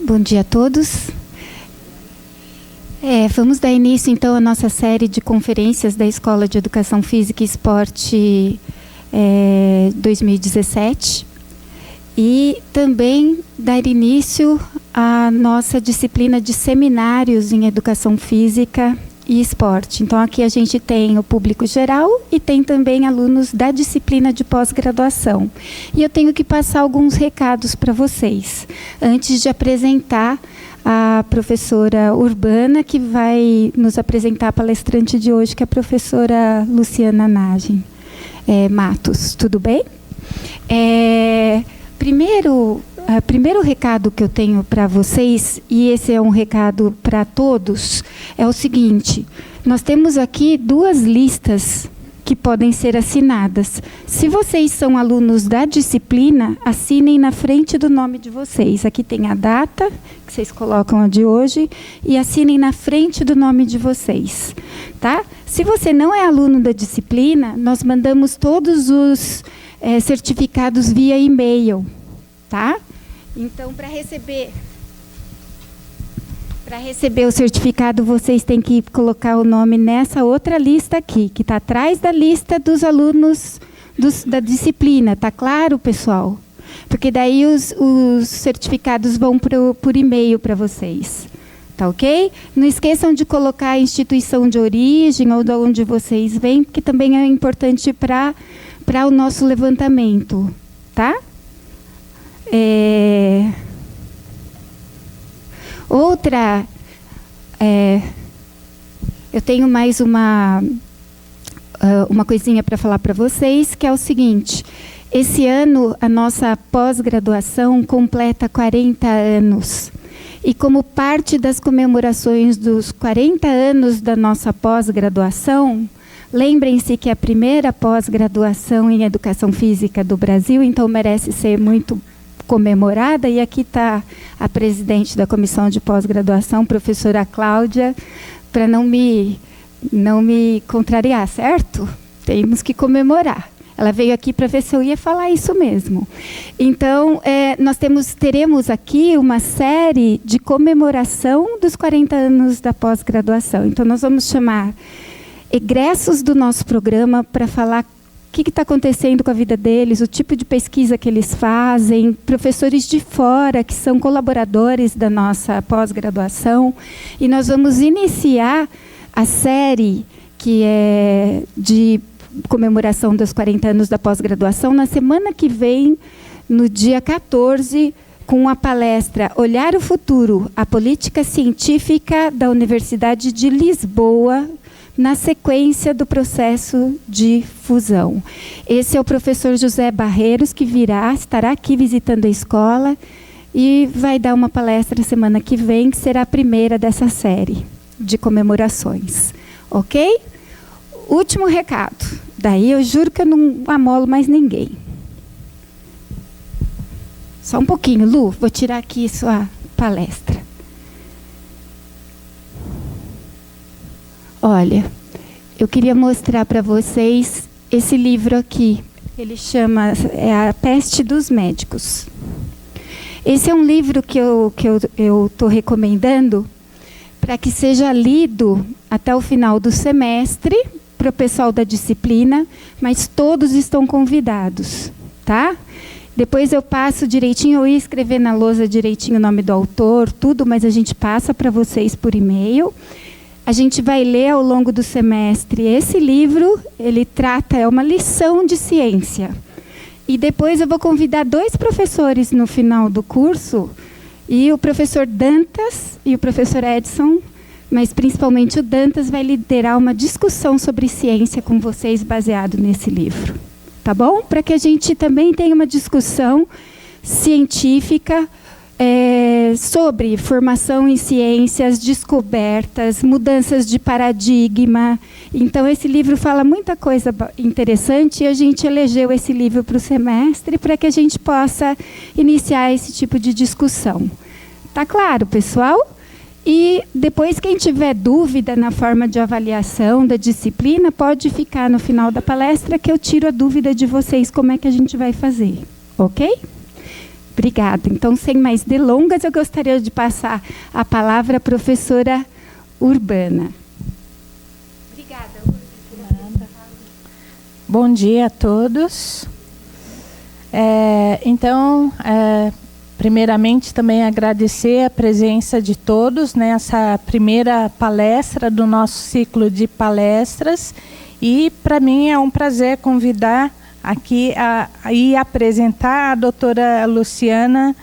Bom dia a todos. Vamos dar início, então, à nossa série de conferências da Escola de Educação Física e Esporte 2017. E também dar início à nossa disciplina de seminários em Educação Física e Esporte. Então, aqui a gente tem o público geral e tem também alunos da disciplina de pós-graduação. E eu tenho que passar alguns recados para vocês, antes de apresentar a professora Urbana, que vai nos apresentar a palestrante de hoje, que é a professora Luciana Nagem Matos. Tudo bem? Primeiro recado que eu tenho para vocês, e esse é um recado para todos, é o seguinte: nós temos aqui duas listas que podem ser assinadas. Se vocês são alunos da disciplina, assinem na frente do nome de vocês. Aqui tem a data, que vocês colocam a de hoje, e assinem na frente do nome de vocês. Tá? Se você não é aluno da disciplina, nós mandamos todos os certificados via e-mail. Tá? Então, para receber o certificado, vocês têm que colocar o nome nessa outra lista aqui, que está atrás da lista dos alunos da disciplina. Tá claro, pessoal? Porque daí os certificados vão por e-mail para vocês. Tá ok? Não esqueçam de colocar a instituição de origem ou de onde vocês vêm, porque também é importante para o nosso levantamento. Tá? Eu tenho mais uma coisinha para falar para vocês, que é o seguinte: esse ano a nossa pós-graduação completa 40 anos. E como parte das comemorações dos 40 anos da nossa pós-graduação, lembrem-se que é a primeira pós-graduação em Educação Física do Brasil, então merece ser muito comemorada, e aqui está a presidente da comissão de pós-graduação, professora Cláudia, para não me contrariar, certo? Temos que comemorar. Ela veio aqui para ver se eu ia falar isso mesmo. Então, nós teremos aqui uma série de comemoração dos 40 anos da pós-graduação. Então, nós vamos chamar egressos do nosso programa para falar o que está acontecendo com a vida deles, o tipo de pesquisa que eles fazem, professores de fora que são colaboradores da nossa pós-graduação. E nós vamos iniciar a série que é de comemoração dos 40 anos da pós-graduação na semana que vem, no dia 14, com a palestra Olhar o Futuro, a Política Científica da Universidade de Lisboa, na sequência do processo de fusão. Esse é o professor José Barreiros, que estará aqui visitando a escola e vai dar uma palestra semana que vem, que será a primeira dessa série de comemorações. Ok? Último recado. Daí eu juro que eu não amolo mais ninguém. Só um pouquinho, Lu, vou tirar aqui sua palestra. Olha, eu queria mostrar para vocês esse livro aqui. Ele chama A Peste dos Médicos. Esse é um livro que eu estou recomendando para que seja lido até o final do semestre, para o pessoal da disciplina, mas todos estão convidados, tá? Depois eu passo direitinho, eu ia escrever na lousa direitinho o nome do autor, tudo, mas a gente passa para vocês por e-mail. A gente vai ler ao longo do semestre esse livro, ele é uma lição de ciência. E depois eu vou convidar 2 professores no final do curso, e o professor Dantas e o professor Edson, mas principalmente o Dantas, vai liderar uma discussão sobre ciência com vocês baseado nesse livro. Tá bom? Para que a gente também tenha uma discussão científica sobre formação em ciências, descobertas, mudanças de paradigma. Então, esse livro fala muita coisa interessante e a gente elegeu esse livro para o semestre para que a gente possa iniciar esse tipo de discussão. Tá claro, pessoal? E depois, quem tiver dúvida na forma de avaliação da disciplina, pode ficar no final da palestra que eu tiro a dúvida de vocês como é que a gente vai fazer. Ok? Obrigada. Então, sem mais delongas, eu gostaria de passar a palavra à professora Urbana. Obrigada, Bom dia a todos. Primeiramente, também agradecer a presença de todos nessa primeira palestra do nosso ciclo de palestras. E, para mim, é um prazer convidar aqui e apresentar a doutora Luciana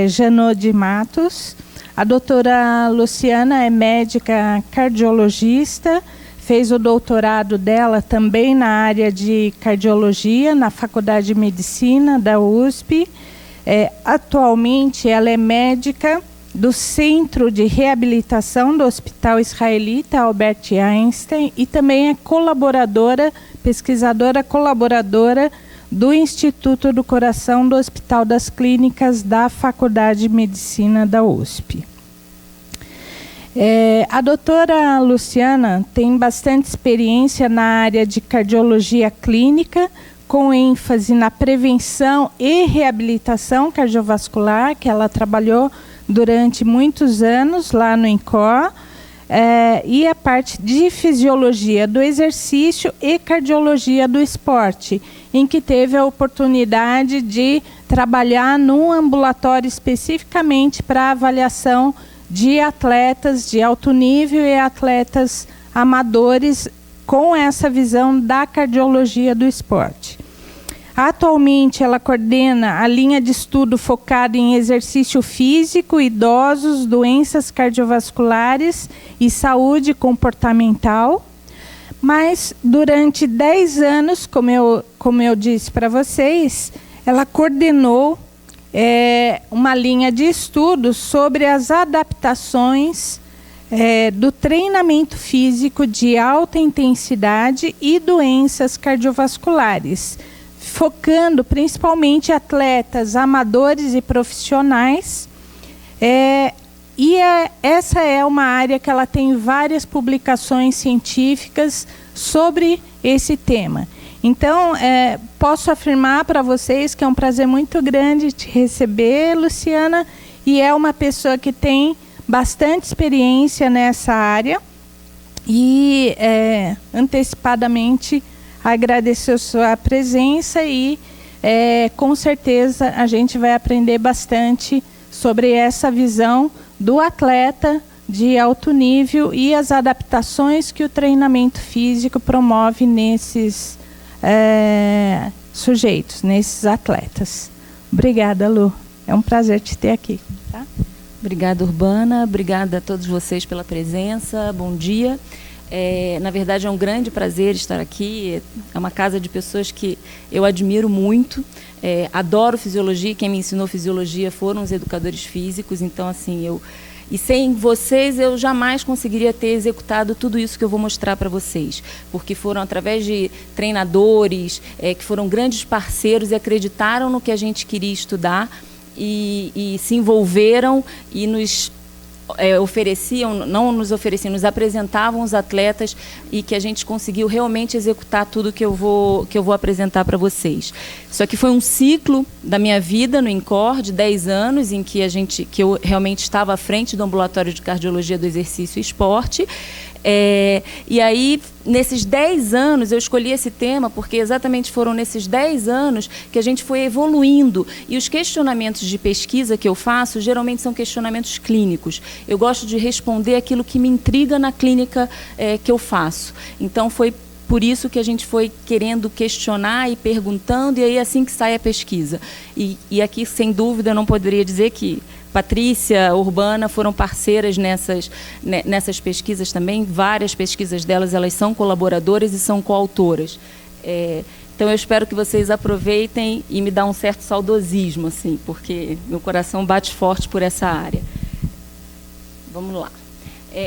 Janot de Matos. A doutora Luciana é médica cardiologista, fez o doutorado dela também na área de cardiologia, na Faculdade de Medicina da USP. Atualmente, ela é médica do Centro de Reabilitação do Hospital Israelita Albert Einstein e também é pesquisadora colaboradora do Instituto do Coração do Hospital das Clínicas da Faculdade de Medicina da USP. A doutora Luciana tem bastante experiência na área de cardiologia clínica, com ênfase na prevenção e reabilitação cardiovascular, que ela trabalhou durante muitos anos lá no INCOR, e a parte de fisiologia do exercício e cardiologia do esporte, em que teve a oportunidade de trabalhar num ambulatório especificamente para avaliação de atletas de alto nível e atletas amadores com essa visão da cardiologia do esporte. Atualmente, ela coordena a linha de estudo focada em exercício físico, idosos, doenças cardiovasculares e saúde comportamental. Mas, durante 10 anos, como eu disse para vocês, ela coordenou uma linha de estudo sobre as adaptações do treinamento físico de alta intensidade e doenças cardiovasculares, focando principalmente atletas amadores e profissionais. Essa é uma área que ela tem várias publicações científicas sobre esse tema. Então, posso afirmar para vocês que é um prazer muito grande te receber, Luciana, e é uma pessoa que tem bastante experiência nessa área e, antecipadamente, agradecer a sua presença e, com certeza, a gente vai aprender bastante sobre essa visão do atleta de alto nível e as adaptações que o treinamento físico promove nesses sujeitos, nesses atletas. Obrigada, Lu. É um prazer te ter aqui. Tá? Obrigada, Urbana. Obrigada a todos vocês pela presença. Bom dia. Na verdade, é um grande prazer estar aqui. É uma casa de pessoas que eu admiro muito. Adoro fisiologia. Quem me ensinou fisiologia foram os educadores físicos. Então, assim, e sem vocês, eu jamais conseguiria ter executado tudo isso que eu vou mostrar para vocês. Porque foram através de treinadores, que foram grandes parceiros e acreditaram no que a gente queria estudar e se envolveram e nos nos apresentavam os atletas e que a gente conseguiu realmente executar tudo que eu vou apresentar para vocês. Isso aqui foi um ciclo da minha vida no INCOR, de 10 anos, em que eu realmente estava à frente do ambulatório de cardiologia do exercício e esporte. E aí, nesses 10 anos, eu escolhi esse tema porque exatamente foram nesses 10 anos que a gente foi evoluindo. E os questionamentos de pesquisa que eu faço, geralmente são questionamentos clínicos. Eu gosto de responder aquilo que me intriga na clínica que eu faço. Então, foi por isso que a gente foi querendo questionar e perguntando, e aí assim que sai a pesquisa. E aqui, sem dúvida, eu não poderia dizer que Patrícia, Urbana foram parceiras nessas pesquisas também. Várias pesquisas delas, elas são colaboradoras e são coautoras. Então, eu espero que vocês aproveitem e me dá um certo saudosismo, assim, porque meu coração bate forte por essa área. Vamos lá.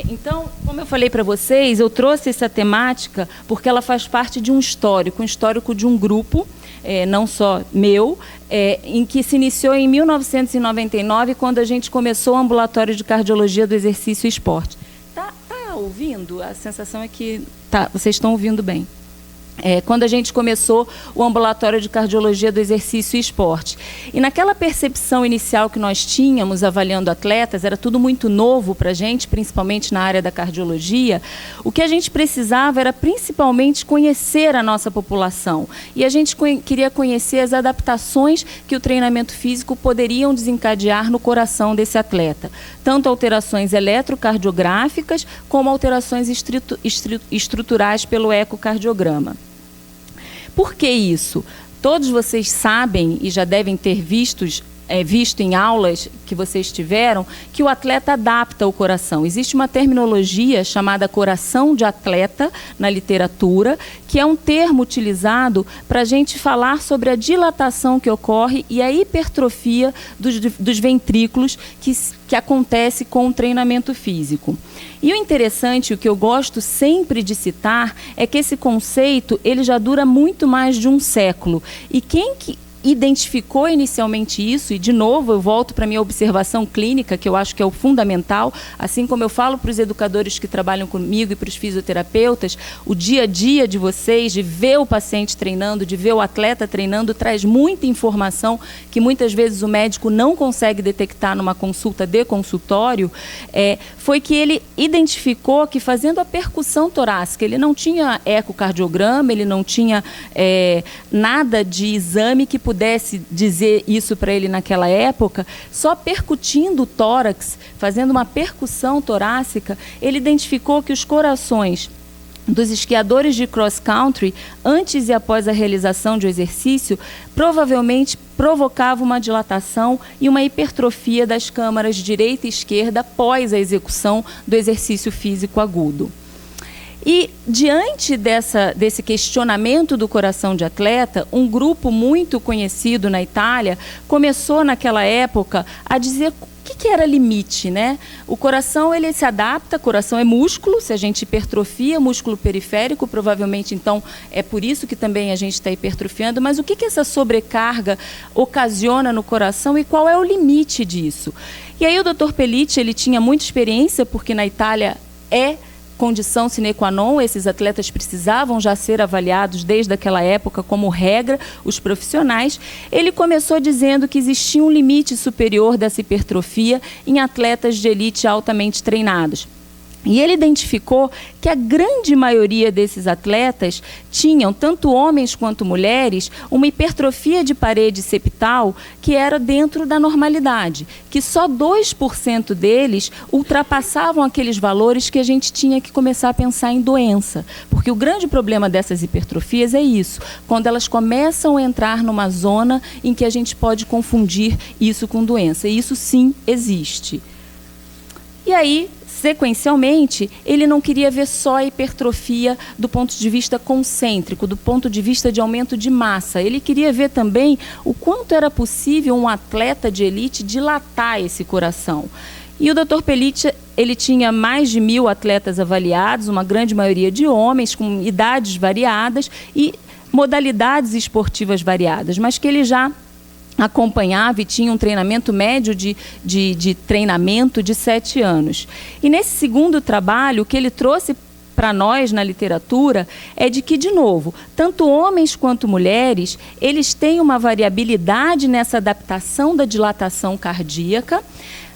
Então, como eu falei para vocês, eu trouxe essa temática porque ela faz parte de um histórico de um grupo, não só meu, em que se iniciou em 1999, quando a gente começou o ambulatório de cardiologia do exercício e esporte. Tá ouvindo? A sensação é que vocês estão ouvindo bem. quando a gente começou o ambulatório de cardiologia do exercício e esporte. E naquela percepção inicial que nós tínhamos avaliando atletas, era tudo muito novo para a gente, principalmente na área da cardiologia, o que a gente precisava era principalmente conhecer a nossa população. E a gente queria conhecer as adaptações que o treinamento físico poderiam desencadear no coração desse atleta. Tanto alterações eletrocardiográficas, como alterações estruturais pelo ecocardiograma. Por que isso? Todos vocês sabem e já devem ter visto em aulas que vocês tiveram, que o atleta adapta o coração. Existe uma terminologia chamada coração de atleta na literatura, que é um termo utilizado para a gente falar sobre a dilatação que ocorre e a hipertrofia dos ventrículos que acontece com o treinamento físico. E o interessante, o que eu gosto sempre de citar, é que esse conceito ele já dura muito mais de um século. E quem identificou inicialmente isso, e de novo eu volto para a minha observação clínica, que eu acho que é o fundamental, assim como eu falo para os educadores que trabalham comigo e para os fisioterapeutas, o dia a dia de vocês, de ver o paciente treinando, de ver o atleta treinando, traz muita informação que muitas vezes o médico não consegue detectar numa consulta de consultório, foi que ele identificou que fazendo a percussão torácica, ele não tinha ecocardiograma, ele não tinha nada de exame que pudesse dizer isso para ele naquela época, só percutindo o tórax, fazendo uma percussão torácica, ele identificou que os corações dos esquiadores de cross-country, antes e após a realização de um exercício, provavelmente provocava uma dilatação e uma hipertrofia das câmaras direita e esquerda após a execução do exercício físico agudo. E, diante desse questionamento do coração de atleta, um grupo muito conhecido na Itália começou, naquela época, a dizer o que era limite, né? O coração, ele se adapta, coração é músculo, se a gente hipertrofia, músculo periférico, provavelmente, então, é por isso que também a gente está hipertrofiando, mas o que essa sobrecarga ocasiona no coração e qual é o limite disso? E aí o Dr. Pellicci, ele tinha muita experiência, porque na Itália condição sine qua non, esses atletas precisavam já ser avaliados desde aquela época como regra, os profissionais. Ele começou dizendo que existia um limite superior dessa hipertrofia em atletas de elite altamente treinados. E ele identificou que a grande maioria desses atletas tinham, tanto homens quanto mulheres, uma hipertrofia de parede septal que era dentro da normalidade, que só 2% deles ultrapassavam aqueles valores que a gente tinha que começar a pensar em doença. Porque o grande problema dessas hipertrofias é isso, quando elas começam a entrar numa zona em que a gente pode confundir isso com doença. E isso sim existe. E aí, sequencialmente, ele não queria ver só a hipertrofia do ponto de vista concêntrico, do ponto de vista de aumento de massa. Ele queria ver também o quanto era possível um atleta de elite dilatar esse coração. E o Dr. Pellicci, ele tinha mais de 1.000 atletas avaliados, uma grande maioria de homens, com idades variadas e modalidades esportivas variadas, mas que ele já acompanhava e tinha um treinamento médio de treinamento de 7 anos. E nesse segundo trabalho, o que ele trouxe para nós na literatura é de que, de novo, tanto homens quanto mulheres, eles têm uma variabilidade nessa adaptação da dilatação cardíaca,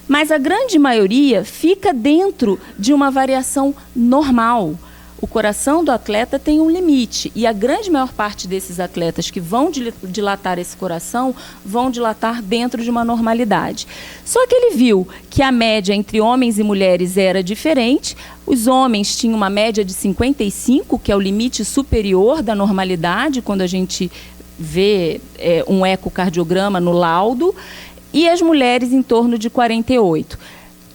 mas a grande maioria fica dentro de uma variação normal. O coração do atleta tem um limite e a grande maior parte desses atletas que vão dilatar esse coração vão dilatar dentro de uma normalidade. Só que ele viu que a média entre homens e mulheres era diferente. Os homens tinham uma média de 55, que é o limite superior da normalidade, quando a gente vê um ecocardiograma no laudo, e as mulheres em torno de 48.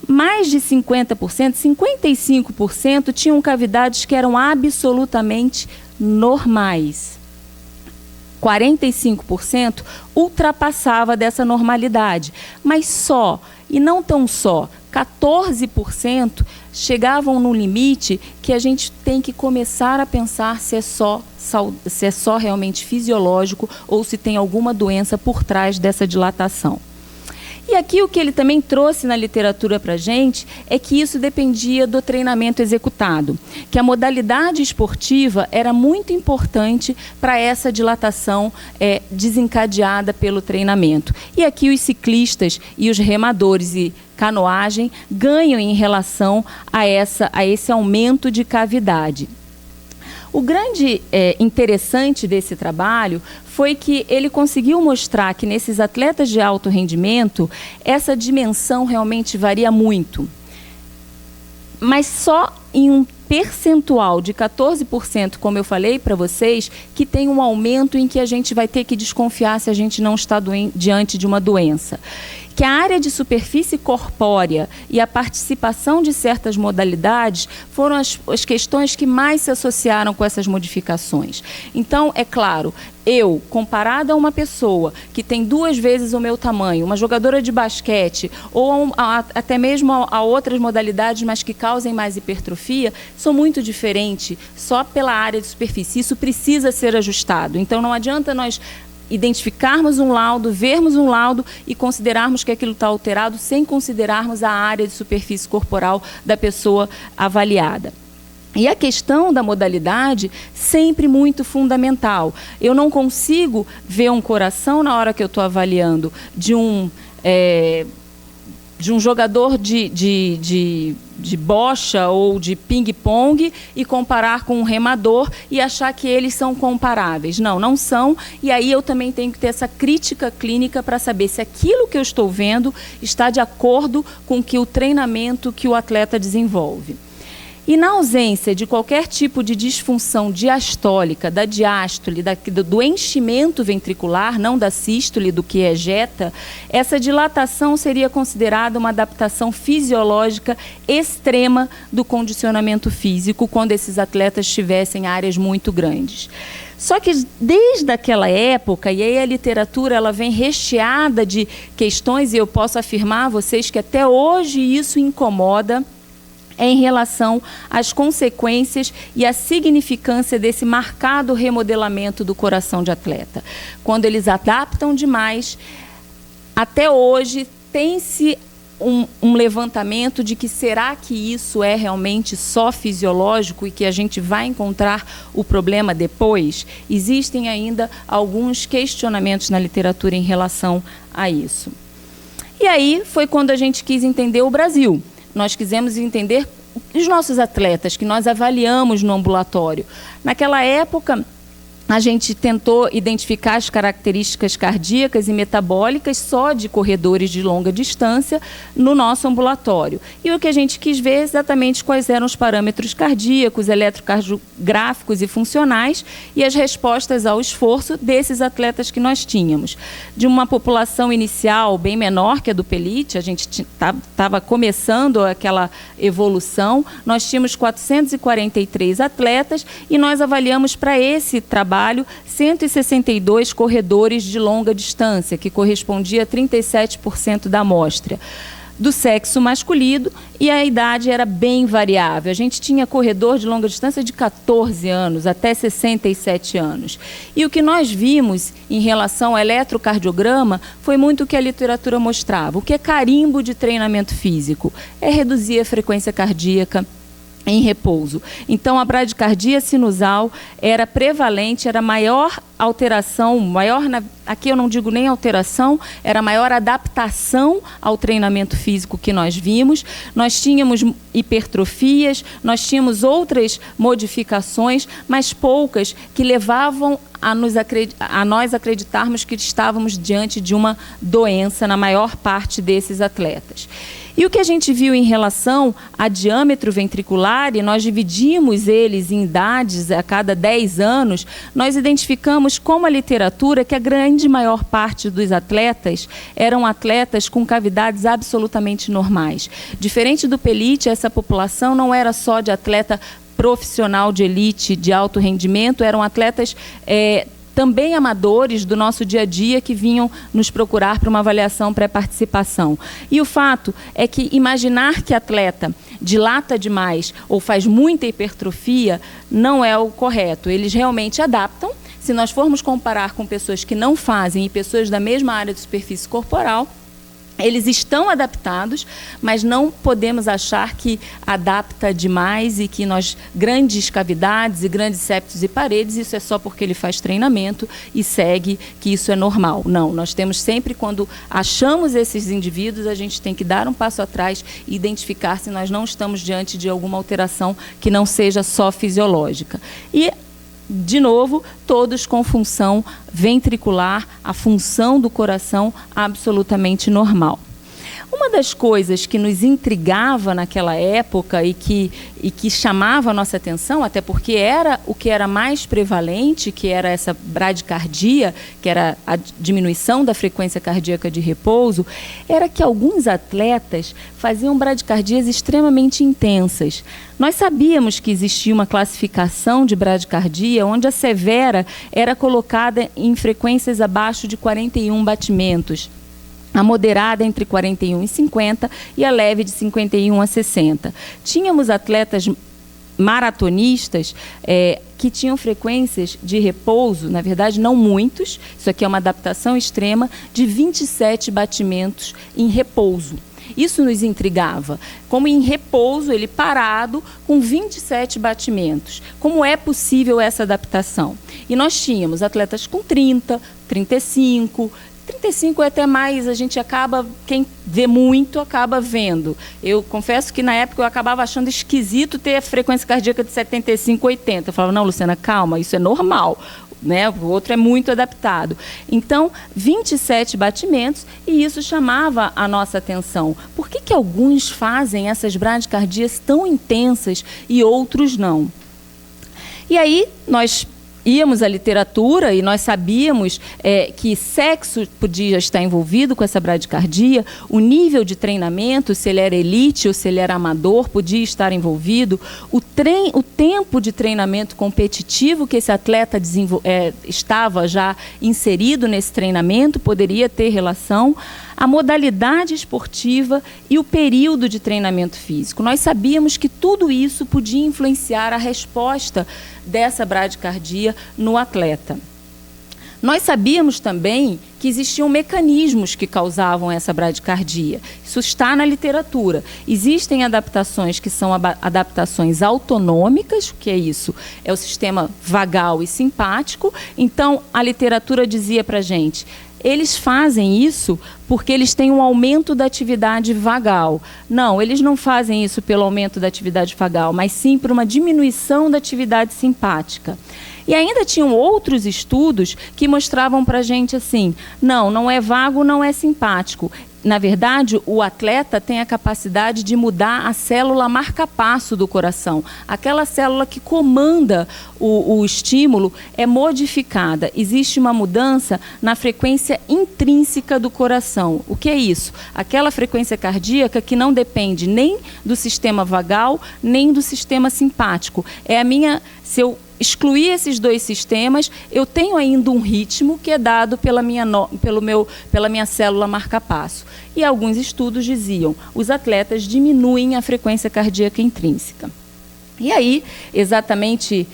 Mais de 50%, 55% tinham cavidades que eram absolutamente normais. 45% ultrapassava dessa normalidade, mas só, e não tão só, 14% chegavam no limite que a gente tem que começar a pensar se é só realmente fisiológico ou se tem alguma doença por trás dessa dilatação. E aqui o que ele também trouxe na literatura para a gente é que isso dependia do treinamento executado, que a modalidade esportiva era muito importante para essa dilatação desencadeada pelo treinamento. E aqui os ciclistas e os remadores e canoagem ganham em relação a esse aumento de cavidade. O grande interessante desse trabalho foi que ele conseguiu mostrar que nesses atletas de alto rendimento, essa dimensão realmente varia muito. Mas só em um percentual de 14%, como eu falei para vocês, que tem um aumento em que a gente vai ter que desconfiar se a gente não está diante de uma doença. Que a área de superfície corpórea e a participação de certas modalidades foram as questões que mais se associaram com essas modificações. Então, é claro, eu, comparada a uma pessoa que tem 2 vezes o meu tamanho, uma jogadora de basquete, ou até mesmo a outras modalidades, mas que causem mais hipertrofia, sou muito diferente só pela área de superfície. Isso precisa ser ajustado. Então, não adianta nós identificarmos um laudo, vermos um laudo e considerarmos que aquilo está alterado sem considerarmos a área de superfície corporal da pessoa avaliada. E a questão da modalidade, sempre muito fundamental. Eu não consigo ver um coração na hora que eu estou avaliando de um jogador de bocha ou de ping-pong e comparar com um remador e achar que eles são comparáveis. Não, não são. E aí eu também tenho que ter essa crítica clínica para saber se aquilo que eu estou vendo está de acordo com o treinamento que o atleta desenvolve. E na ausência de qualquer tipo de disfunção diastólica, da diástole, do enchimento ventricular, não da sístole, do que ejeta, essa dilatação seria considerada uma adaptação fisiológica extrema do condicionamento físico, quando esses atletas tivessem áreas muito grandes. Só que desde aquela época, e aí a literatura ela vem recheada de questões, e eu posso afirmar a vocês que até hoje isso incomoda, em relação às consequências e à significância desse marcado remodelamento do coração de atleta. Quando eles adaptam demais, até hoje tem-se um levantamento de que será que isso é realmente só fisiológico e que a gente vai encontrar o problema depois? Existem ainda alguns questionamentos na literatura em relação a isso. E aí foi quando a gente quis entender o Brasil. Nós quisemos entender os nossos atletas que nós avaliamos no ambulatório. Naquela época, a gente tentou identificar as características cardíacas e metabólicas só de corredores de longa distância no nosso ambulatório. E o que a gente quis ver é exatamente quais eram os parâmetros cardíacos, eletrocardiográficos e funcionais e as respostas ao esforço desses atletas que nós tínhamos. De uma população inicial bem menor que a do Pelite, a gente estava começando aquela evolução, nós tínhamos 443 atletas e nós avaliamos para esse trabalho 162 corredores de longa distância, que correspondia a 37% da amostra, do sexo masculino, e a idade era bem variável. A gente tinha corredor de longa distância de 14 anos até 67 anos. E o que nós vimos em relação ao eletrocardiograma foi muito o que a literatura mostrava. O que é carimbo de treinamento físico? É reduzir a frequência cardíaca em repouso. Então, a bradicardia sinusal era prevalente, era maior alteração, aqui eu não digo nem alteração, era maior adaptação ao treinamento físico que nós vimos. Nós tínhamos hipertrofias, nós tínhamos outras modificações, mas poucas que levavam a nós acreditarmos que estávamos diante de uma doença na maior parte desses atletas. E o que a gente viu em relação a diâmetro ventricular, e nós dividimos eles em idades a cada 10 anos, nós identificamos como a literatura que a grande maior parte dos atletas eram atletas com cavidades absolutamente normais. Diferente do Pelite, essa população não era só de atleta profissional de elite, de alto rendimento, eram atletas também amadores do nosso dia a dia que vinham nos procurar para uma avaliação pré-participação. E o fato é que imaginar que atleta dilata demais ou faz muita hipertrofia não é o correto. Eles realmente adaptam. Se nós formos comparar com pessoas que não fazem e pessoas da mesma área de superfície corporal, Eles estão adaptados, mas não podemos achar que adapta demais e que nós, grandes cavidades e grandes septos e paredes, isso é só porque ele faz treinamento e segue que isso é normal. Não, nós temos sempre, quando achamos esses indivíduos, a gente tem que dar um passo atrás e identificar se nós não estamos diante de alguma alteração que não seja só fisiológica. E, de novo, todos com função ventricular, a função do coração absolutamente normal. Uma das coisas que nos intrigava naquela época e que chamava a nossa atenção, até porque era o que era mais prevalente, que era essa bradicardia, que era a diminuição da frequência cardíaca de repouso, era que alguns atletas faziam bradicardias extremamente intensas. Nós sabíamos que existia uma classificação de bradicardia onde a severa era colocada em frequências abaixo de 41 batimentos. A moderada entre 41 e 50 e a leve de 51 a 60. Tínhamos atletas maratonistas que tinham frequências de repouso, na verdade não muitos, isso aqui é uma adaptação extrema, de 27 batimentos em repouso. Isso nos intrigava, como em repouso, ele parado, com 27 batimentos. Como é possível essa adaptação? E nós tínhamos atletas com 30, 35 é até mais, a gente acaba, quem vê muito, acaba vendo. Eu confesso que na época eu acabava achando esquisito ter a frequência cardíaca de 75, 80. Eu falava, não, Luciana, calma, isso é normal, né? O outro é muito adaptado. Então, 27 batimentos, e isso chamava a nossa atenção. Por que alguns fazem essas bradicardias tão intensas e outros não? E aí, nós íamos à literatura e nós sabíamos que sexo podia estar envolvido com essa bradicardia, o nível de treinamento, se ele era elite ou se ele era amador, podia estar envolvido, o tempo de treinamento competitivo que esse atleta estava já inserido nesse treinamento poderia ter relação, a modalidade esportiva e o período de treinamento físico. Nós sabíamos que tudo isso podia influenciar a resposta dessa bradicardia no atleta. Nós sabíamos também que existiam mecanismos que causavam essa bradicardia. Isso está na literatura. Existem adaptações que são adaptações autonômicas, o que é isso? É o sistema vagal e simpático. Então, a literatura dizia para a gente, eles fazem isso porque eles têm um aumento da atividade vagal. Não, eles não fazem isso pelo aumento da atividade vagal, mas sim por uma diminuição da atividade simpática. E ainda tinham outros estudos que mostravam para a gente assim, não é vago, não é simpático. Na verdade, o atleta tem a capacidade de mudar a célula marca-passo do coração. Aquela célula que comanda o estímulo é modificada. Existe uma mudança na frequência intrínseca do coração. O que é isso? Aquela frequência cardíaca que não depende nem do sistema vagal, nem do sistema simpático. Se eu excluir esses dois sistemas, eu tenho ainda um ritmo que é dado pela minha célula marca-passo. E alguns estudos diziam, os atletas diminuem a frequência cardíaca intrínseca. E aí, exatamente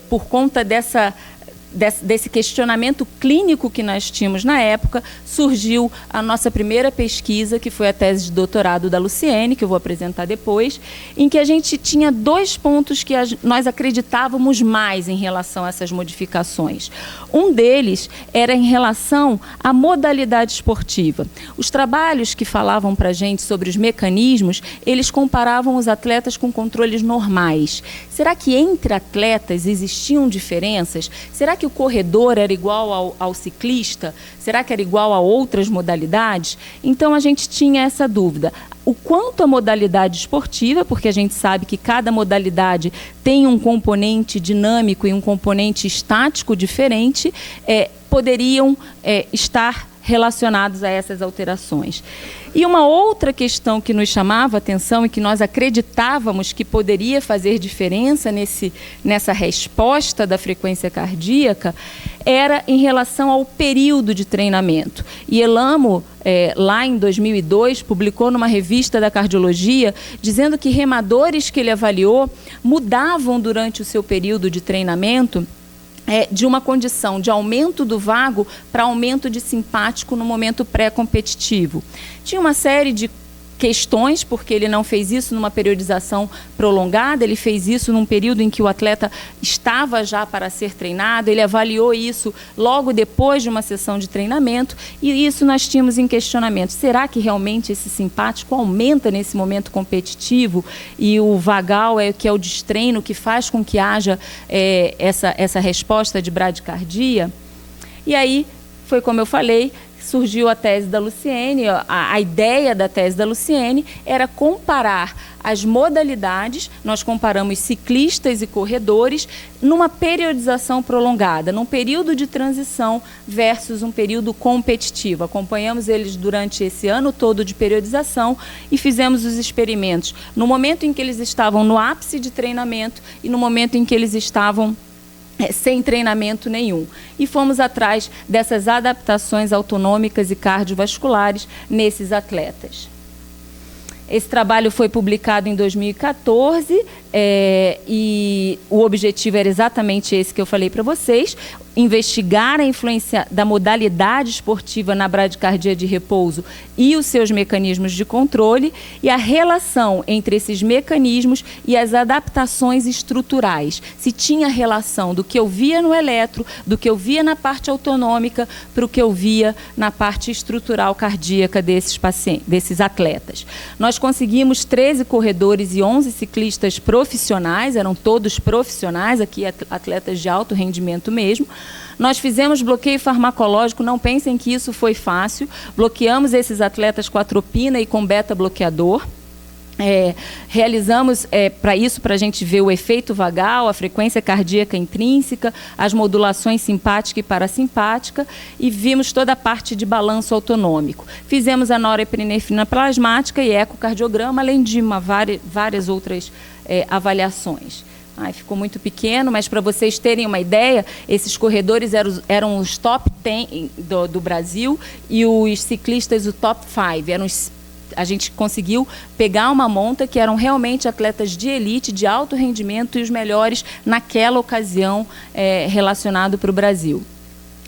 por conta desse questionamento clínico que nós tínhamos na época, surgiu a nossa primeira pesquisa, que foi a tese de doutorado da Luciene, que eu vou apresentar depois, em que a gente tinha 2 pontos que nós acreditávamos mais em relação a essas modificações. Um deles era em relação à modalidade esportiva. Os trabalhos que falavam para a gente sobre os mecanismos, eles comparavam os atletas com controles normais. Será que entre atletas existiam diferenças? Será que o corredor era igual ao ciclista? Será que era igual a outras modalidades? Então, a gente tinha essa dúvida. O quanto a modalidade esportiva, porque a gente sabe que cada modalidade tem um componente dinâmico e um componente estático diferente, poderiam estar relacionados a essas alterações. E uma outra questão que nos chamava a atenção e que nós acreditávamos que poderia fazer diferença nessa resposta da frequência cardíaca era em relação ao período de treinamento. E Elamo, lá em 2002, publicou numa revista da cardiologia, dizendo que remadores que ele avaliou mudavam durante o seu período de treinamento de uma condição de aumento do vago para aumento de simpático no momento pré-competitivo. Tinha uma série de questões, porque ele não fez isso numa periodização prolongada, ele fez isso num período em que o atleta estava já para ser treinado, ele avaliou isso logo depois de uma sessão de treinamento, e isso nós tínhamos em questionamento. Será que realmente esse simpático aumenta nesse momento competitivo e o vagal que é o destreino que faz com que haja essa resposta de bradicardia? E aí, foi como eu falei, surgiu a tese da Luciene. A ideia da tese da Luciene era comparar as modalidades, nós comparamos ciclistas e corredores numa periodização prolongada, num período de transição versus um período competitivo. Acompanhamos eles durante esse ano todo de periodização e fizemos os experimentos no momento em que eles estavam no ápice de treinamento e no momento em que eles estavam sem treinamento nenhum. E fomos atrás dessas adaptações autonômicas e cardiovasculares nesses atletas. Esse trabalho foi publicado em 2014 e o objetivo era exatamente esse que eu falei para vocês, investigar a influência da modalidade esportiva na bradicardia de repouso e os seus mecanismos de controle e a relação entre esses mecanismos e as adaptações estruturais. Se tinha relação do que eu via no eletro, do que eu via na parte autonômica, para o que eu via na parte estrutural cardíaca desses pacientes, desses atletas. Nós conseguimos 13 corredores e 11 ciclistas profissionais, eram todos profissionais, aqui atletas de alto rendimento mesmo. Nós fizemos bloqueio farmacológico, não pensem que isso foi fácil. Bloqueamos esses atletas com atropina e com beta-bloqueador. Realizamos para isso, para a gente ver o efeito vagal, a frequência cardíaca intrínseca, as modulações simpática e parasimpática, e vimos toda a parte de balanço autonômico. Fizemos a norepinefrina plasmática e ecocardiograma, além de várias outras avaliações. Ficou muito pequeno, mas para vocês terem uma ideia, esses corredores eram os top 10 do Brasil e os ciclistas o top 5. A gente conseguiu pegar uma monta que eram realmente atletas de elite, de alto rendimento e os melhores naquela ocasião relacionado para o Brasil.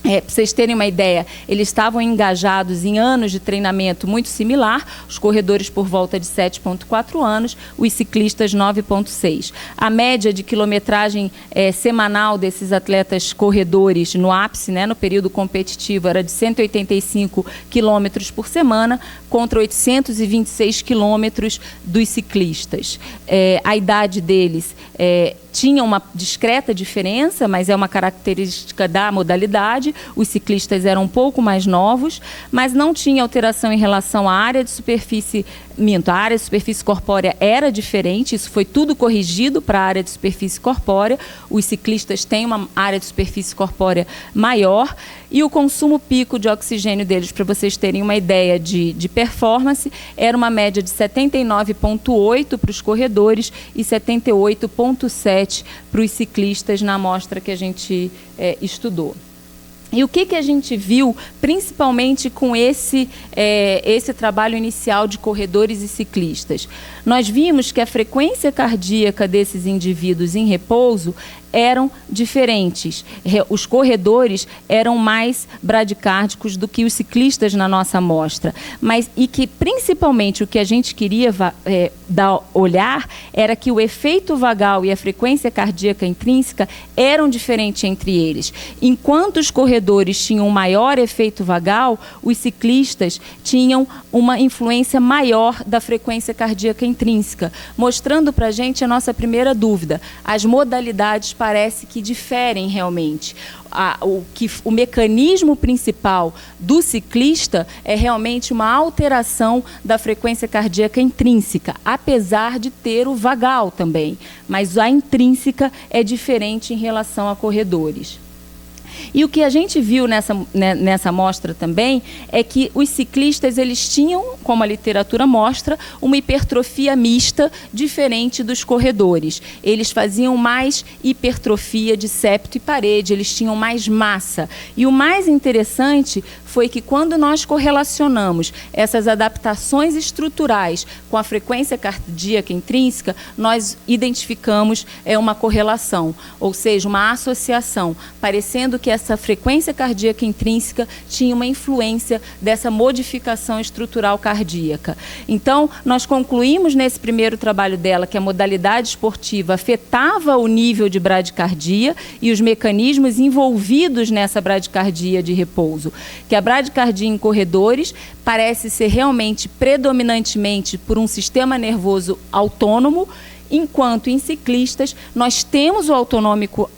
Para vocês terem uma ideia, eles estavam engajados em anos de treinamento muito similar, os corredores por volta de 7,4 anos, os ciclistas 9,6. A média de quilometragem semanal desses atletas corredores no ápice, no período competitivo, era de 185 quilômetros por semana, contra 826 quilômetros dos ciclistas. A idade deles tinha uma discreta diferença, mas é uma característica da modalidade. Os ciclistas eram um pouco mais novos, mas não tinha alteração em relação à área de superfície. A área de superfície corpórea era diferente, isso foi tudo corrigido para a área de superfície corpórea. Os ciclistas têm uma área de superfície corpórea maior e o consumo pico de oxigênio deles, para vocês terem uma ideia de performance, era uma média de 79,8 para os corredores e 78,7 para os ciclistas na amostra que a gente estudou. E o que a gente viu, principalmente com esse trabalho inicial de corredores e ciclistas? Nós vimos que a frequência cardíaca desses indivíduos em repouso eram diferentes. Os corredores eram mais bradicárdicos do que os ciclistas na nossa amostra. E que, principalmente, o que a gente queria olhar era que o efeito vagal e a frequência cardíaca intrínseca eram diferentes entre eles. Enquanto os corredores tinham um maior efeito vagal, os ciclistas tinham uma influência maior da frequência cardíaca intrínseca, mostrando para a gente a nossa primeira dúvida. As modalidades parece que diferem realmente. O mecanismo principal do ciclista é realmente uma alteração da frequência cardíaca intrínseca, apesar de ter o vagal também, mas a intrínseca é diferente em relação a corredores. E o que a gente viu nessa amostra também é que os ciclistas eles tinham, como a literatura mostra, uma hipertrofia mista diferente dos corredores. Eles faziam mais hipertrofia de septo e parede, eles tinham mais massa. E o mais interessante foi que quando nós correlacionamos essas adaptações estruturais com a frequência cardíaca intrínseca, nós identificamos uma correlação, ou seja, uma associação, parecendo que essa frequência cardíaca intrínseca tinha uma influência dessa modificação estrutural cardíaca. Então, nós concluímos nesse primeiro trabalho dela que a modalidade esportiva afetava o nível de bradicardia e os mecanismos envolvidos nessa bradicardia de repouso, que a bradicardia em corredores parece ser realmente predominantemente por um sistema nervoso autônomo, enquanto em ciclistas nós temos o autonômico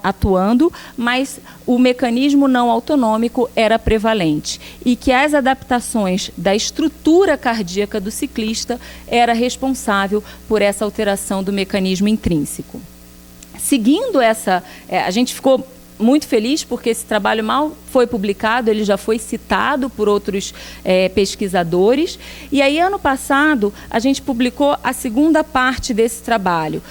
atuando, mas o mecanismo não autonômico era prevalente e que as adaptações da estrutura cardíaca do ciclista era responsável por essa alteração do mecanismo intrínseco. Seguindo essa, a gente ficou muito feliz porque esse trabalho mal foi publicado, ele já foi citado por outros pesquisadores. E aí, ano passado, a gente publicou a segunda parte desse trabalho,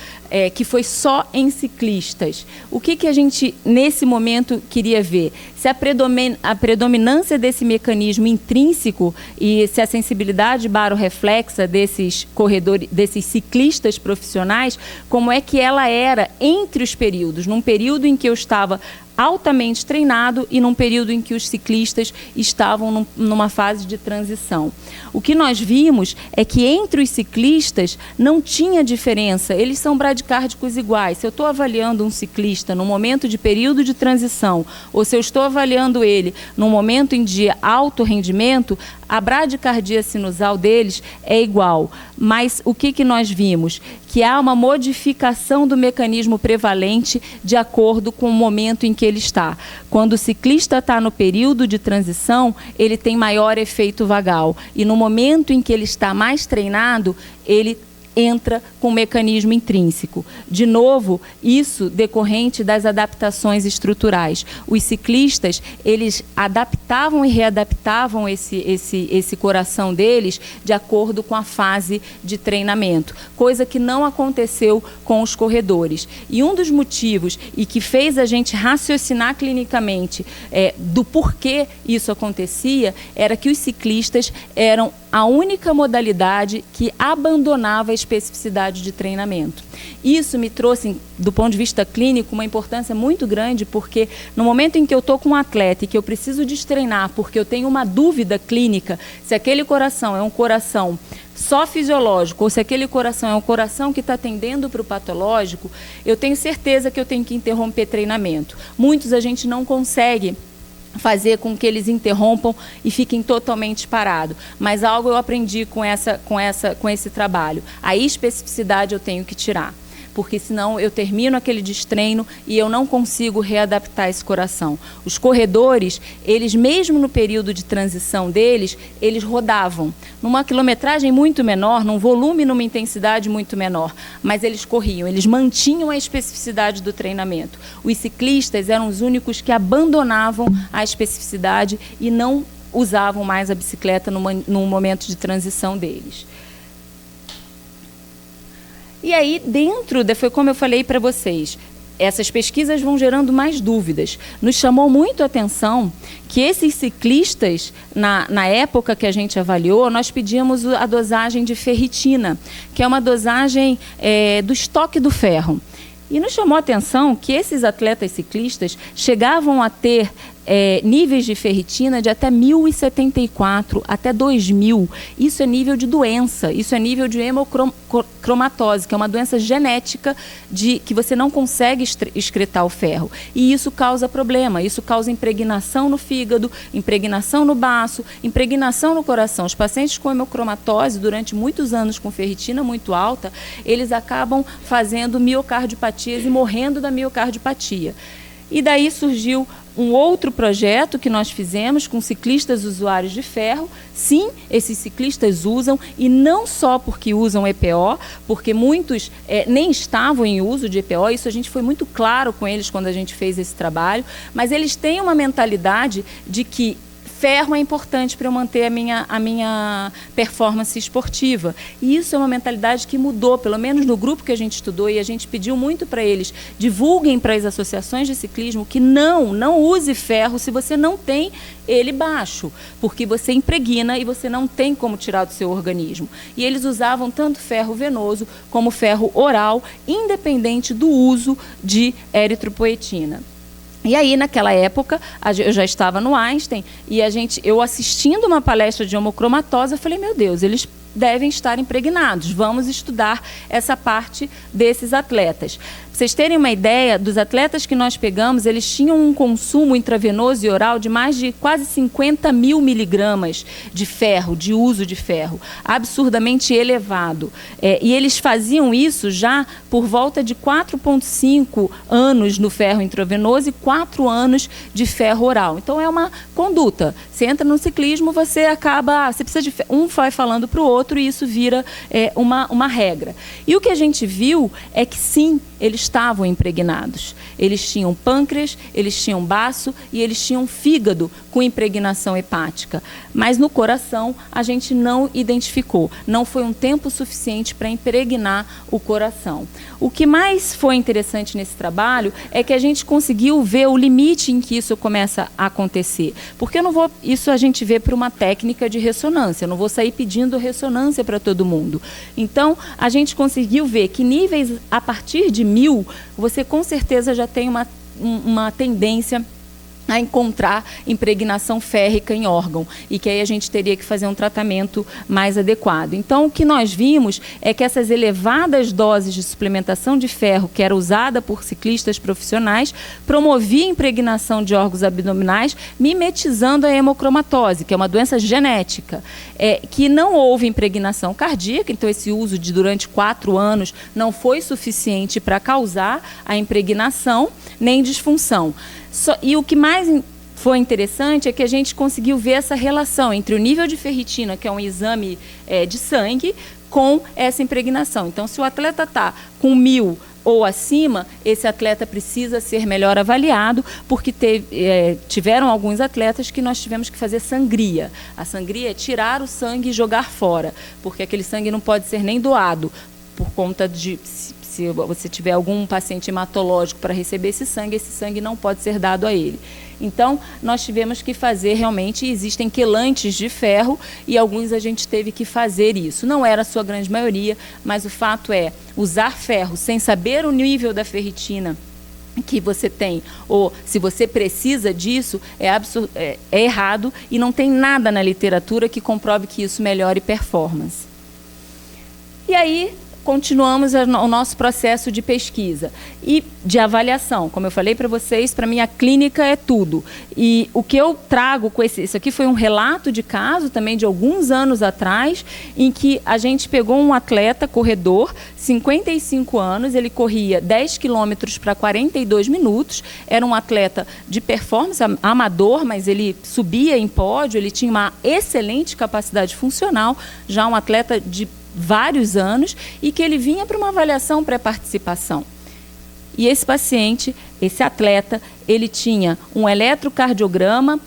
que foi só em ciclistas. O que a gente, nesse momento, queria ver? Se a predominância desse mecanismo intrínseco e se a sensibilidade barorreflexa desses corredores, desses ciclistas profissionais, como é que ela era entre os períodos, num período em que eu estava altamente treinado e num período em que os ciclistas estavam numa fase de transição. O que nós vimos é que entre os ciclistas não tinha diferença, eles são bradicárdicos iguais. Se eu estou avaliando um ciclista no momento de período de transição ou se eu estou avaliando ele no momento em de alto rendimento, a bradicardia sinusal deles é igual. Mas o que nós vimos? Que há uma modificação do mecanismo prevalente de acordo com o momento em que ele está. Quando o ciclista está no período de transição, ele tem maior efeito vagal. E no momento em que ele está mais treinado, ele entra com o mecanismo intrínseco. De novo, isso decorrente das adaptações estruturais. Os ciclistas, eles adaptavam e readaptavam esse coração deles de acordo com a fase de treinamento, coisa que não aconteceu com os corredores. E um dos motivos e que fez a gente raciocinar clinicamente do porquê isso acontecia era que os ciclistas eram a única modalidade que abandonava a especificidade de treinamento. Isso me trouxe, do ponto de vista clínico, uma importância muito grande, porque no momento em que eu estou com um atleta e que eu preciso destreinar, porque eu tenho uma dúvida clínica, se aquele coração é um coração só fisiológico ou se aquele coração é um coração que está tendendo para o patológico, eu tenho certeza que eu tenho que interromper treinamento. Muitos a gente não consegue fazer com que eles interrompam e fiquem totalmente parados. Mas algo eu aprendi com esse trabalho. A especificidade eu tenho que tirar, porque senão eu termino aquele destreino e eu não consigo readaptar esse coração. Os corredores, eles mesmo no período de transição deles, eles rodavam numa quilometragem muito menor, num volume, numa intensidade muito menor, mas eles corriam, eles mantinham a especificidade do treinamento. Os ciclistas eram os únicos que abandonavam a especificidade e não usavam mais a bicicleta no momento de transição deles. E aí, foi como eu falei para vocês, essas pesquisas vão gerando mais dúvidas. Nos chamou muito a atenção que esses ciclistas, na época que a gente avaliou, nós pedíamos a dosagem de ferritina, que é uma dosagem do estoque do ferro. E nos chamou a atenção que esses atletas ciclistas chegavam a ter níveis de ferritina de até 1.074, até 2.000. Isso é nível de doença, isso é nível de hemocromatose, que é uma doença genética que você não consegue excretar o ferro. E isso causa problema, isso causa impregnação no fígado, impregnação no baço, impregnação no coração. Os pacientes com hemocromatose, durante muitos anos com ferritina muito alta, eles acabam fazendo miocardiopatias e morrendo da miocardiopatia. E daí surgiu um outro projeto que nós fizemos com ciclistas usuários de ferro. Sim, esses ciclistas usam, e não só porque usam EPO, porque muitos nem estavam em uso de EPO, isso a gente foi muito claro com eles quando a gente fez esse trabalho, mas eles têm uma mentalidade de que ferro é importante para eu manter a minha performance esportiva. E isso é uma mentalidade que mudou, pelo menos no grupo que a gente estudou, e a gente pediu muito para eles, divulguem para as associações de ciclismo que não use ferro se você não tem ele baixo, porque você impregna e você não tem como tirar do seu organismo. E eles usavam tanto ferro venoso como ferro oral, independente do uso de eritropoetina. E aí, naquela época, eu já estava no Einstein, e eu assistindo uma palestra de homocromatose, eu falei, meu Deus, eles devem estar impregnados, vamos estudar essa parte desses atletas. Para vocês terem uma ideia, dos atletas que nós pegamos, eles tinham um consumo intravenoso e oral de mais de quase 50 mil miligramas de ferro, de uso de ferro, absurdamente elevado. E eles faziam isso já por volta de 4,5 anos no ferro intravenoso e 4 anos de ferro oral. Então, é uma conduta. Você entra no ciclismo, você precisa de ferro. Um vai falando para o outro e isso vira uma regra. E o que a gente viu é que, sim, eles estavam impregnados. Eles tinham pâncreas, eles tinham baço e eles tinham fígado com impregnação hepática. Mas no coração a gente não identificou. Não foi um tempo suficiente para impregnar o coração. O que mais foi interessante nesse trabalho é que a gente conseguiu ver o limite em que isso começa a acontecer. Porque isso a gente vê por uma técnica de ressonância. Eu não vou sair pedindo ressonância para todo mundo. Então, a gente conseguiu ver que níveis a partir de 1000, você com certeza já tem uma tendência a encontrar impregnação férrica em órgão, e que aí a gente teria que fazer um tratamento mais adequado. Então, o que nós vimos é que essas elevadas doses de suplementação de ferro, que era usada por ciclistas profissionais, promovia a impregnação de órgãos abdominais, mimetizando a hemocromatose, que é uma doença genética, que não houve impregnação cardíaca, então esse uso durante 4 anos não foi suficiente para causar a impregnação, nem disfunção. E o que mais foi interessante é que a gente conseguiu ver essa relação entre o nível de ferritina, que é um exame de sangue, com essa impregnação. Então, se o atleta está com 1000 ou acima, esse atleta precisa ser melhor avaliado, porque tiveram alguns atletas que nós tivemos que fazer sangria. A sangria é tirar o sangue e jogar fora, porque aquele sangue não pode ser nem doado, por conta de... Se você tiver algum paciente hematológico para receber esse sangue não pode ser dado a ele. Então, nós tivemos que fazer realmente, existem quelantes de ferro e alguns a gente teve que fazer isso. Não era a sua grande maioria, mas o fato é, usar ferro sem saber o nível da ferritina que você tem, ou se você precisa disso, é errado e não tem nada na literatura que comprove que isso melhore performance. E aí, continuamos o nosso processo de pesquisa e de avaliação. Como eu falei para vocês, para mim a clínica é tudo. E o que eu trago com isso aqui foi um relato de caso também de alguns anos atrás, em que a gente pegou um atleta corredor, 55 anos, ele corria 10 quilômetros para 42 minutos, era um atleta de performance, amador, mas ele subia em pódio, ele tinha uma excelente capacidade funcional, já um atleta de vários anos, e que ele vinha para uma avaliação pré-participação. E esse paciente, esse atleta, ele tinha um eletrocardiograma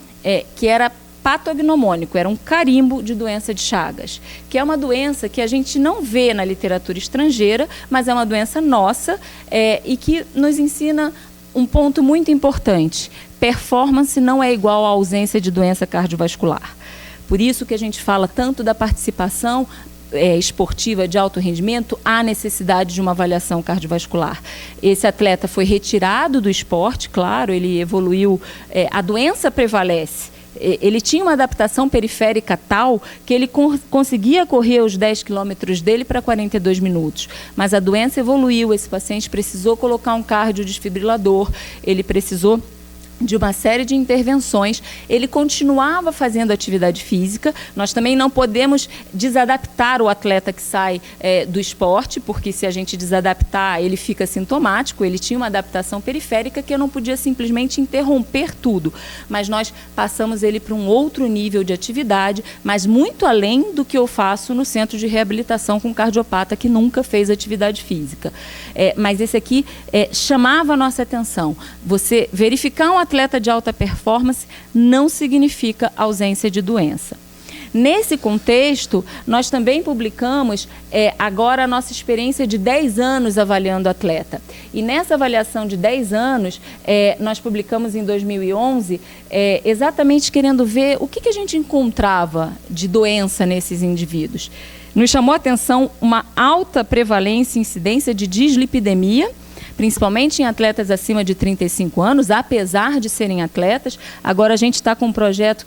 que era patognomônico, era um carimbo de doença de Chagas, que é uma doença que a gente não vê na literatura estrangeira, mas é uma doença nossa e que nos ensina um ponto muito importante. Performance não é igual à ausência de doença cardiovascular. Por isso que a gente fala tanto da participação esportiva de alto rendimento, há necessidade de uma avaliação cardiovascular. Esse atleta foi retirado do esporte, claro, ele evoluiu, a doença prevalece. Ele tinha uma adaptação periférica tal que ele conseguia correr os 10 quilômetros dele para 42 minutos. Mas a doença evoluiu, esse paciente precisou colocar um cardiodesfibrilador, ele precisou de uma série de intervenções, ele continuava fazendo atividade física. Nós também não podemos desadaptar o atleta que sai do esporte, porque se a gente desadaptar, ele fica sintomático, ele tinha uma adaptação periférica que eu não podia simplesmente interromper tudo, mas nós passamos ele para um outro nível de atividade, mas muito além do que eu faço no centro de reabilitação com cardiopata que nunca fez atividade física. Mas esse aqui chamava a nossa atenção. Você verificar um atleta atleta de alta performance não significa ausência de doença. Nesse contexto, nós também publicamos agora a nossa experiência de 10 anos avaliando o atleta. E nessa avaliação de 10 anos, nós publicamos em 2011, exatamente querendo ver o que a gente encontrava de doença nesses indivíduos. Nos chamou a atenção uma alta prevalência e incidência de dislipidemia, principalmente em atletas acima de 35 anos, apesar de serem atletas. Agora a gente está com um projeto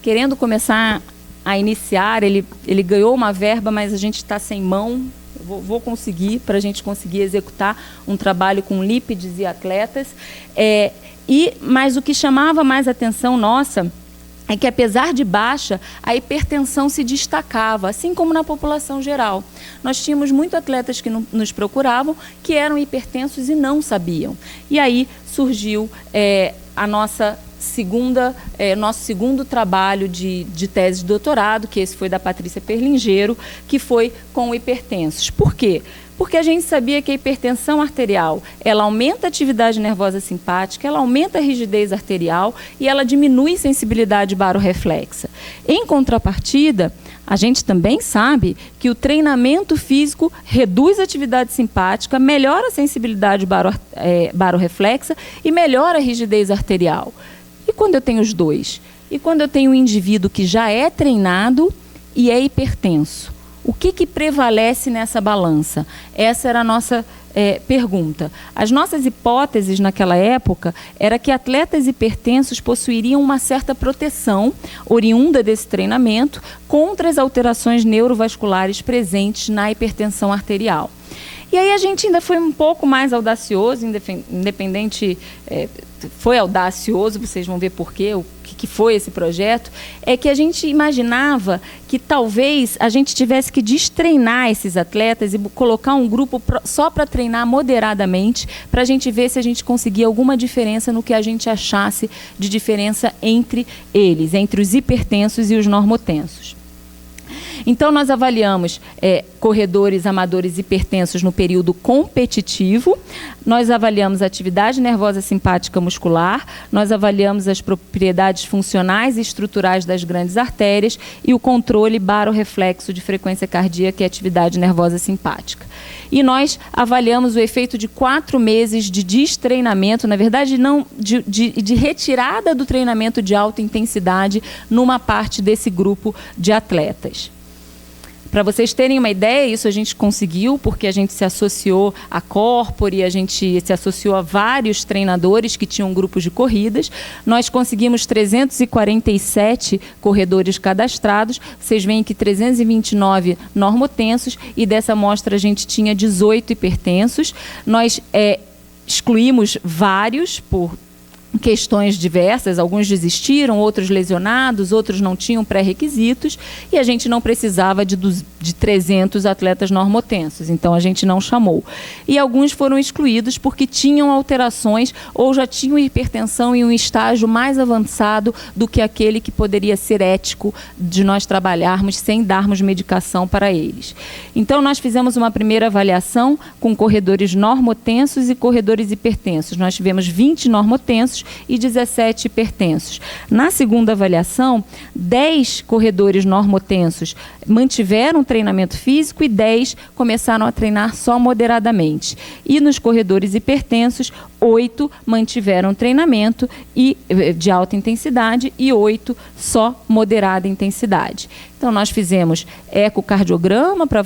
querendo começar a iniciar, ele ganhou uma verba, mas a gente está sem mão. Vou conseguir, para a gente conseguir executar um trabalho com lípides e atletas. Mas o que chamava mais atenção nossa é que, apesar de baixa, a hipertensão se destacava, assim como na população geral. Nós tínhamos muitos atletas que nos procuravam, que eram hipertensos e não sabiam. E aí surgiu nosso segundo trabalho de tese de doutorado, que esse foi da Patrícia Perlingeiro, que foi com hipertensos. Por quê? Porque a gente sabia que a hipertensão arterial, ela aumenta a atividade nervosa simpática, ela aumenta a rigidez arterial e ela diminui a sensibilidade barorreflexa. Em contrapartida, a gente também sabe que o treinamento físico reduz a atividade simpática, melhora a sensibilidade barorreflexa e melhora a rigidez arterial. E quando eu tenho os dois? E quando eu tenho um indivíduo que já é treinado e é hipertenso? O que prevalece nessa balança? Essa era a nossa pergunta. As nossas hipóteses naquela época era que atletas hipertensos possuiriam uma certa proteção oriunda desse treinamento contra as alterações neurovasculares presentes na hipertensão arterial. E aí a gente ainda foi um pouco mais audacioso, foi audacioso, vocês vão ver por quê, o que foi esse projeto, é que a gente imaginava que talvez a gente tivesse que destreinar esses atletas e colocar um grupo só para treinar moderadamente, para a gente ver se a gente conseguia alguma diferença no que a gente achasse de diferença entre eles, entre os hipertensos e os normotensos. Então, nós avaliamos corredores amadores hipertensos no período competitivo, nós avaliamos a atividade nervosa simpática muscular, nós avaliamos as propriedades funcionais e estruturais das grandes artérias e o controle barorreflexo de frequência cardíaca e atividade nervosa simpática. E nós avaliamos o efeito de 4 meses de destreinamento, na verdade, não de retirada do treinamento de alta intensidade numa parte desse grupo de atletas. Para vocês terem uma ideia, isso a gente conseguiu porque a gente se associou à Corpore, a gente se associou a vários treinadores que tinham grupos de corridas. Nós conseguimos 347 corredores cadastrados. Vocês veem que 329 normotensos e dessa amostra a gente tinha 18 hipertensos. Nós excluímos vários por questões diversas, alguns desistiram, outros lesionados, outros não tinham pré-requisitos e a gente não precisava de 300 atletas normotensos, então a gente não chamou. E alguns foram excluídos porque tinham alterações ou já tinham hipertensão em um estágio mais avançado do que aquele que poderia ser ético de nós trabalharmos sem darmos medicação para eles. Então nós fizemos uma primeira avaliação com corredores normotensos e corredores hipertensos. Nós tivemos 20 normotensos e 17 hipertensos. Na segunda avaliação, 10 corredores normotensos mantiveram treinamento físico e 10 começaram a treinar só moderadamente. E nos corredores hipertensos, 8 mantiveram treinamento de alta intensidade e 8 só moderada intensidade. Então, nós fizemos ecocardiograma para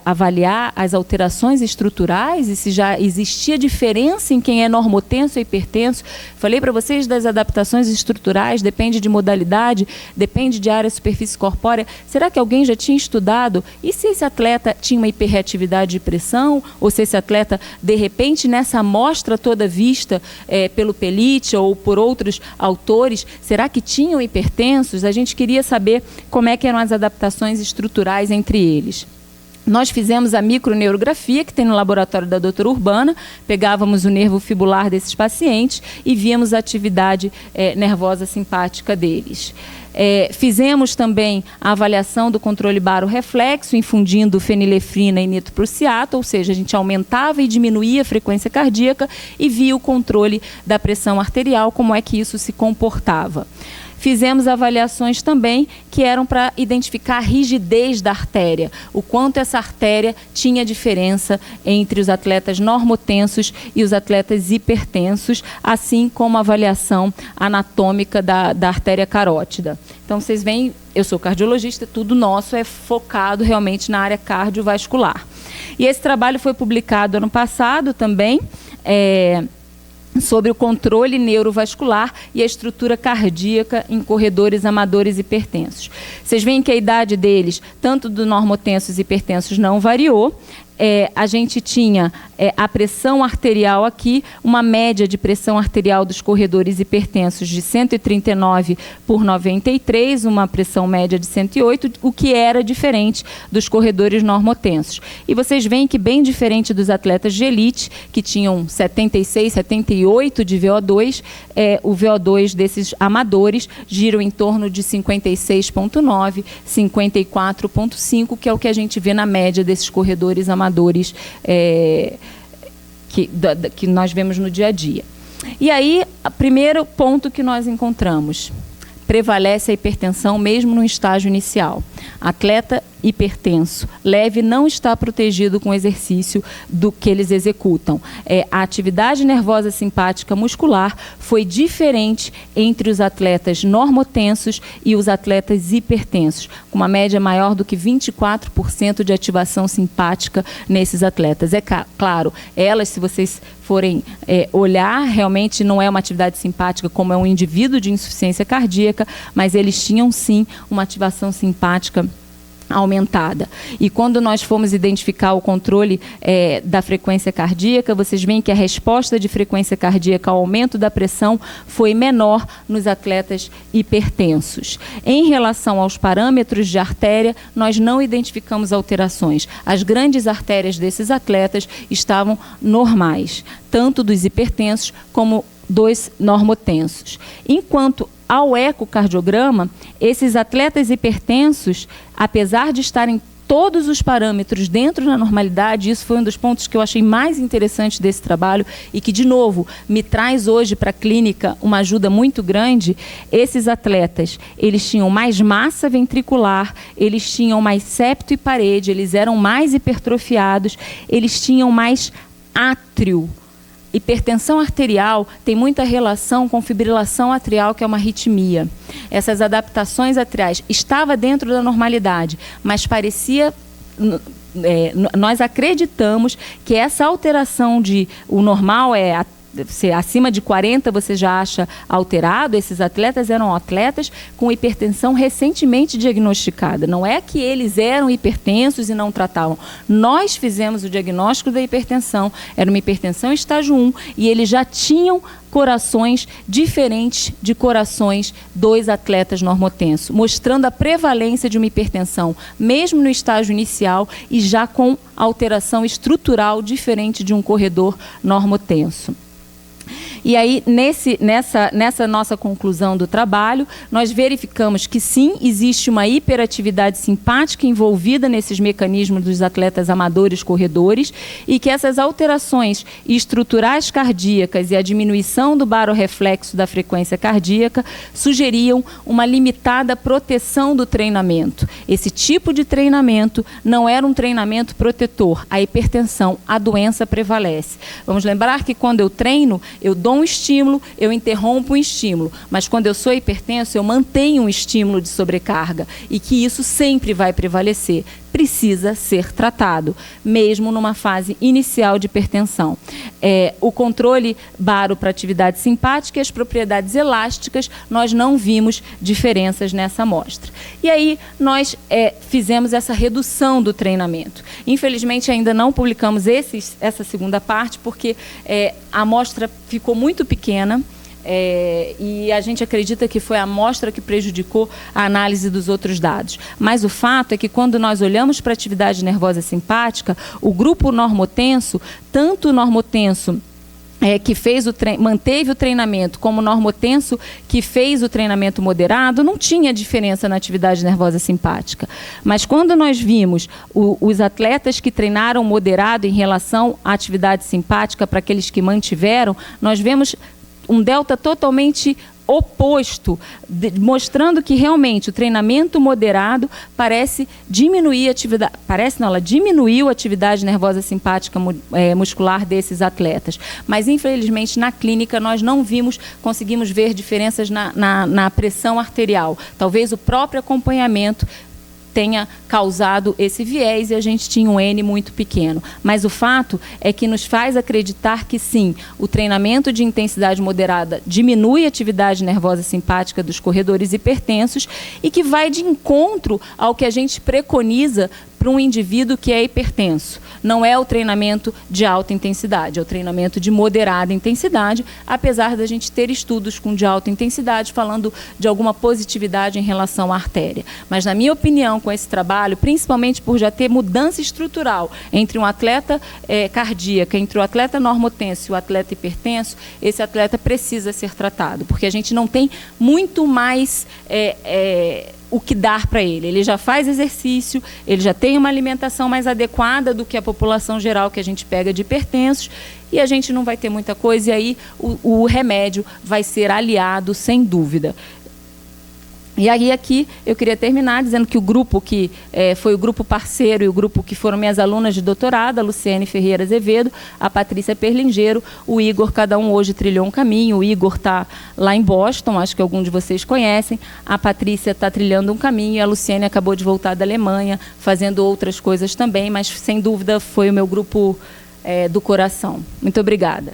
avaliar as alterações estruturais e se já existia diferença em quem é normotenso e hipertenso. Falei para vocês das adaptações estruturais, depende de modalidade, depende de área superfície corpórea. Será que alguém já tinha estudado? E se esse atleta tinha uma hiperreatividade de pressão? Ou se esse atleta, de repente, nessa amostra toda vista pelo Pelite ou por outros autores, será que tinham hipertensos? A gente queria saber como é que eram as adaptações estruturais entre eles. Nós fizemos a microneurografia, que tem no laboratório da doutora Urbana, pegávamos o nervo fibular desses pacientes e víamos a atividade nervosa simpática deles. Fizemos também a avaliação do controle barorreflexo, infundindo fenilefrina e nitroprusiato, ou seja, a gente aumentava e diminuía a frequência cardíaca e via o controle da pressão arterial, como é que isso se comportava. Fizemos avaliações também que eram para identificar a rigidez da artéria, o quanto essa artéria tinha diferença entre os atletas normotensos e os atletas hipertensos, assim como a avaliação anatômica da artéria carótida. Então, vocês veem, eu sou cardiologista, tudo nosso é focado realmente na área cardiovascular. E esse trabalho foi publicado ano passado também, sobre o controle neurovascular e a estrutura cardíaca em corredores amadores hipertensos. Vocês veem que a idade deles, tanto do normotensos e hipertensos, não variou. A gente tinha a pressão arterial aqui, uma média de pressão arterial dos corredores hipertensos de 139/93, uma pressão média de 108, o que era diferente dos corredores normotensos. E vocês veem que bem diferente dos atletas de elite, que tinham 76, 78 de VO2, o VO2 desses amadores gira em torno de 56,9, 54,5, que é o que a gente vê na média desses corredores amadores que nós vemos no dia a dia. E aí, o primeiro ponto que nós encontramos, prevalece a hipertensão mesmo no estágio inicial. Atleta hipertenso leve não está protegido com o exercício do que eles executam. A atividade nervosa simpática muscular foi diferente entre os atletas normotensos e os atletas hipertensos, com uma média maior do que 24% de ativação simpática nesses atletas. Claro, elas, se vocês forem olhar, realmente não é uma atividade simpática como é um indivíduo de insuficiência cardíaca, mas eles tinham sim uma ativação simpática aumentada. E quando nós fomos identificar o controle da frequência cardíaca, vocês veem que a resposta de frequência cardíaca ao aumento da pressão foi menor nos atletas hipertensos. Em relação aos parâmetros de artéria, nós não identificamos alterações. As grandes artérias desses atletas estavam normais, tanto dos hipertensos como dos normotensos. Enquanto ao ecocardiograma, esses atletas hipertensos, apesar de estarem todos os parâmetros dentro da normalidade, isso foi um dos pontos que eu achei mais interessante desse trabalho e que, de novo, me traz hoje para a clínica uma ajuda muito grande. Esses atletas, eles tinham mais massa ventricular, eles tinham mais septo e parede, eles eram mais hipertrofiados, eles tinham mais átrio. Hipertensão arterial tem muita relação com fibrilação atrial, que é uma arritmia. Essas adaptações atriais estavam dentro da normalidade, mas parecia... nós acreditamos que essa alteração o normal acima de 40 você já acha alterado. Esses atletas eram atletas com hipertensão recentemente diagnosticada. Não é que eles eram hipertensos e não tratavam. Nós fizemos o diagnóstico da hipertensão, era uma hipertensão estágio 1 e eles já tinham corações diferentes de corações dos atletas normotensos, mostrando a prevalência de uma hipertensão, mesmo no estágio inicial e já com alteração estrutural diferente de um corredor normotenso. E aí, nessa nossa conclusão do trabalho, nós verificamos que sim, existe uma hiperatividade simpática envolvida nesses mecanismos dos atletas amadores corredores e que essas alterações estruturais cardíacas e a diminuição do barorreflexo da frequência cardíaca sugeriam uma limitada proteção do treinamento. Esse tipo de treinamento não era um treinamento protetor. A hipertensão, a doença prevalece. Vamos lembrar que quando eu treino, eu dou um estímulo, eu interrompo o estímulo, mas quando eu sou hipertenso, eu mantenho um estímulo de sobrecarga e que isso sempre vai prevalecer. Precisa ser tratado, mesmo numa fase inicial de hipertensão. O controle baro para atividade simpática e as propriedades elásticas, nós não vimos diferenças nessa amostra. E aí nós fizemos essa redução do treinamento. Infelizmente ainda não publicamos essa segunda parte, porque a amostra ficou muito pequena. e a gente acredita que foi a amostra que prejudicou a análise dos outros dados. Mas o fato é que quando nós olhamos para a atividade nervosa simpática, o grupo normotenso, tanto o normotenso que manteve o treinamento, como o normotenso que fez o treinamento moderado, não tinha diferença na atividade nervosa simpática. Mas quando nós vimos os atletas que treinaram moderado em relação à atividade simpática para aqueles que mantiveram, nós vemos um delta totalmente oposto, mostrando que realmente o treinamento moderado parece diminuir a atividade, ela diminuiu a atividade nervosa simpática muscular desses atletas. Mas, infelizmente, na clínica nós não conseguimos ver diferenças na pressão arterial. Talvez o próprio acompanhamento tenha causado esse viés e a gente tinha um N muito pequeno. Mas o fato é que nos faz acreditar que sim, o treinamento de intensidade moderada diminui a atividade nervosa simpática dos corredores hipertensos e que vai de encontro ao que a gente preconiza para um indivíduo que é hipertenso. Não é o treinamento de alta intensidade, é o treinamento de moderada intensidade, apesar da gente ter estudos com de alta intensidade falando de alguma positividade em relação à artéria. Mas, na minha opinião, com esse trabalho, principalmente por já ter mudança estrutural entre um atleta cardíaco, entre o atleta normotenso e o atleta hipertenso, esse atleta precisa ser tratado, porque a gente não tem muito mais o que dar para ele. Ele já faz exercício, ele já tem uma alimentação mais adequada do que a população geral que a gente pega de hipertensos, e a gente não vai ter muita coisa, e aí o remédio vai ser aliado, sem dúvida. E aí aqui eu queria terminar dizendo que o grupo que foi o grupo parceiro e o grupo que foram minhas alunas de doutorado, a Luciene Ferreira Azevedo, a Patrícia Perlingeiro, o Igor, cada um hoje trilhou um caminho. O Igor está lá em Boston, acho que algum de vocês conhecem, a Patrícia está trilhando um caminho e a Luciene acabou de voltar da Alemanha, fazendo outras coisas também, mas sem dúvida foi o meu grupo do coração. Muito obrigada.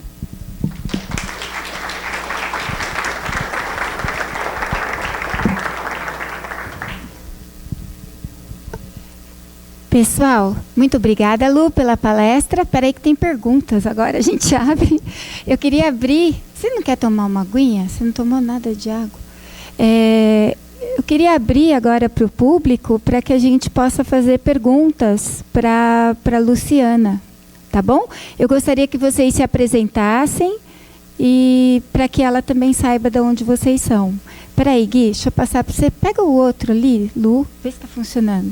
Pessoal, muito obrigada, Lu, pela palestra. Espera aí que tem perguntas, agora a gente abre. Eu queria abrir... Você não quer tomar uma aguinha? Você não tomou nada de água? Eu queria abrir agora para o público para que a gente possa fazer perguntas para a Luciana, tá bom? Eu gostaria que vocês se apresentassem e para que ela também saiba de onde vocês são. Espera aí, Gui, deixa eu passar para você. Pega o outro ali, Lu, vê se está funcionando.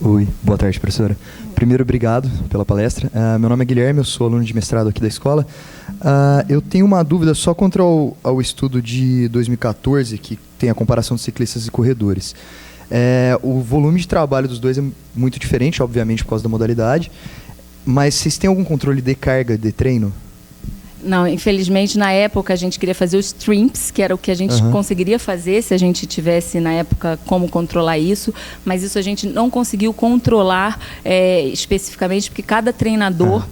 Oi, boa tarde, professora. Primeiro, obrigado pela palestra. Meu nome é Guilherme, eu sou aluno de mestrado aqui da escola. Eu tenho uma dúvida só contra ao estudo de 2014, que tem a comparação de ciclistas e corredores. O volume de trabalho dos dois é muito diferente, obviamente, por causa da modalidade, mas vocês têm algum controle de carga de treino? Não, infelizmente, na época, a gente queria fazer os streams, que era o que a gente conseguiria fazer se a gente tivesse, na época, como controlar isso, mas isso a gente não conseguiu controlar especificamente, porque cada treinador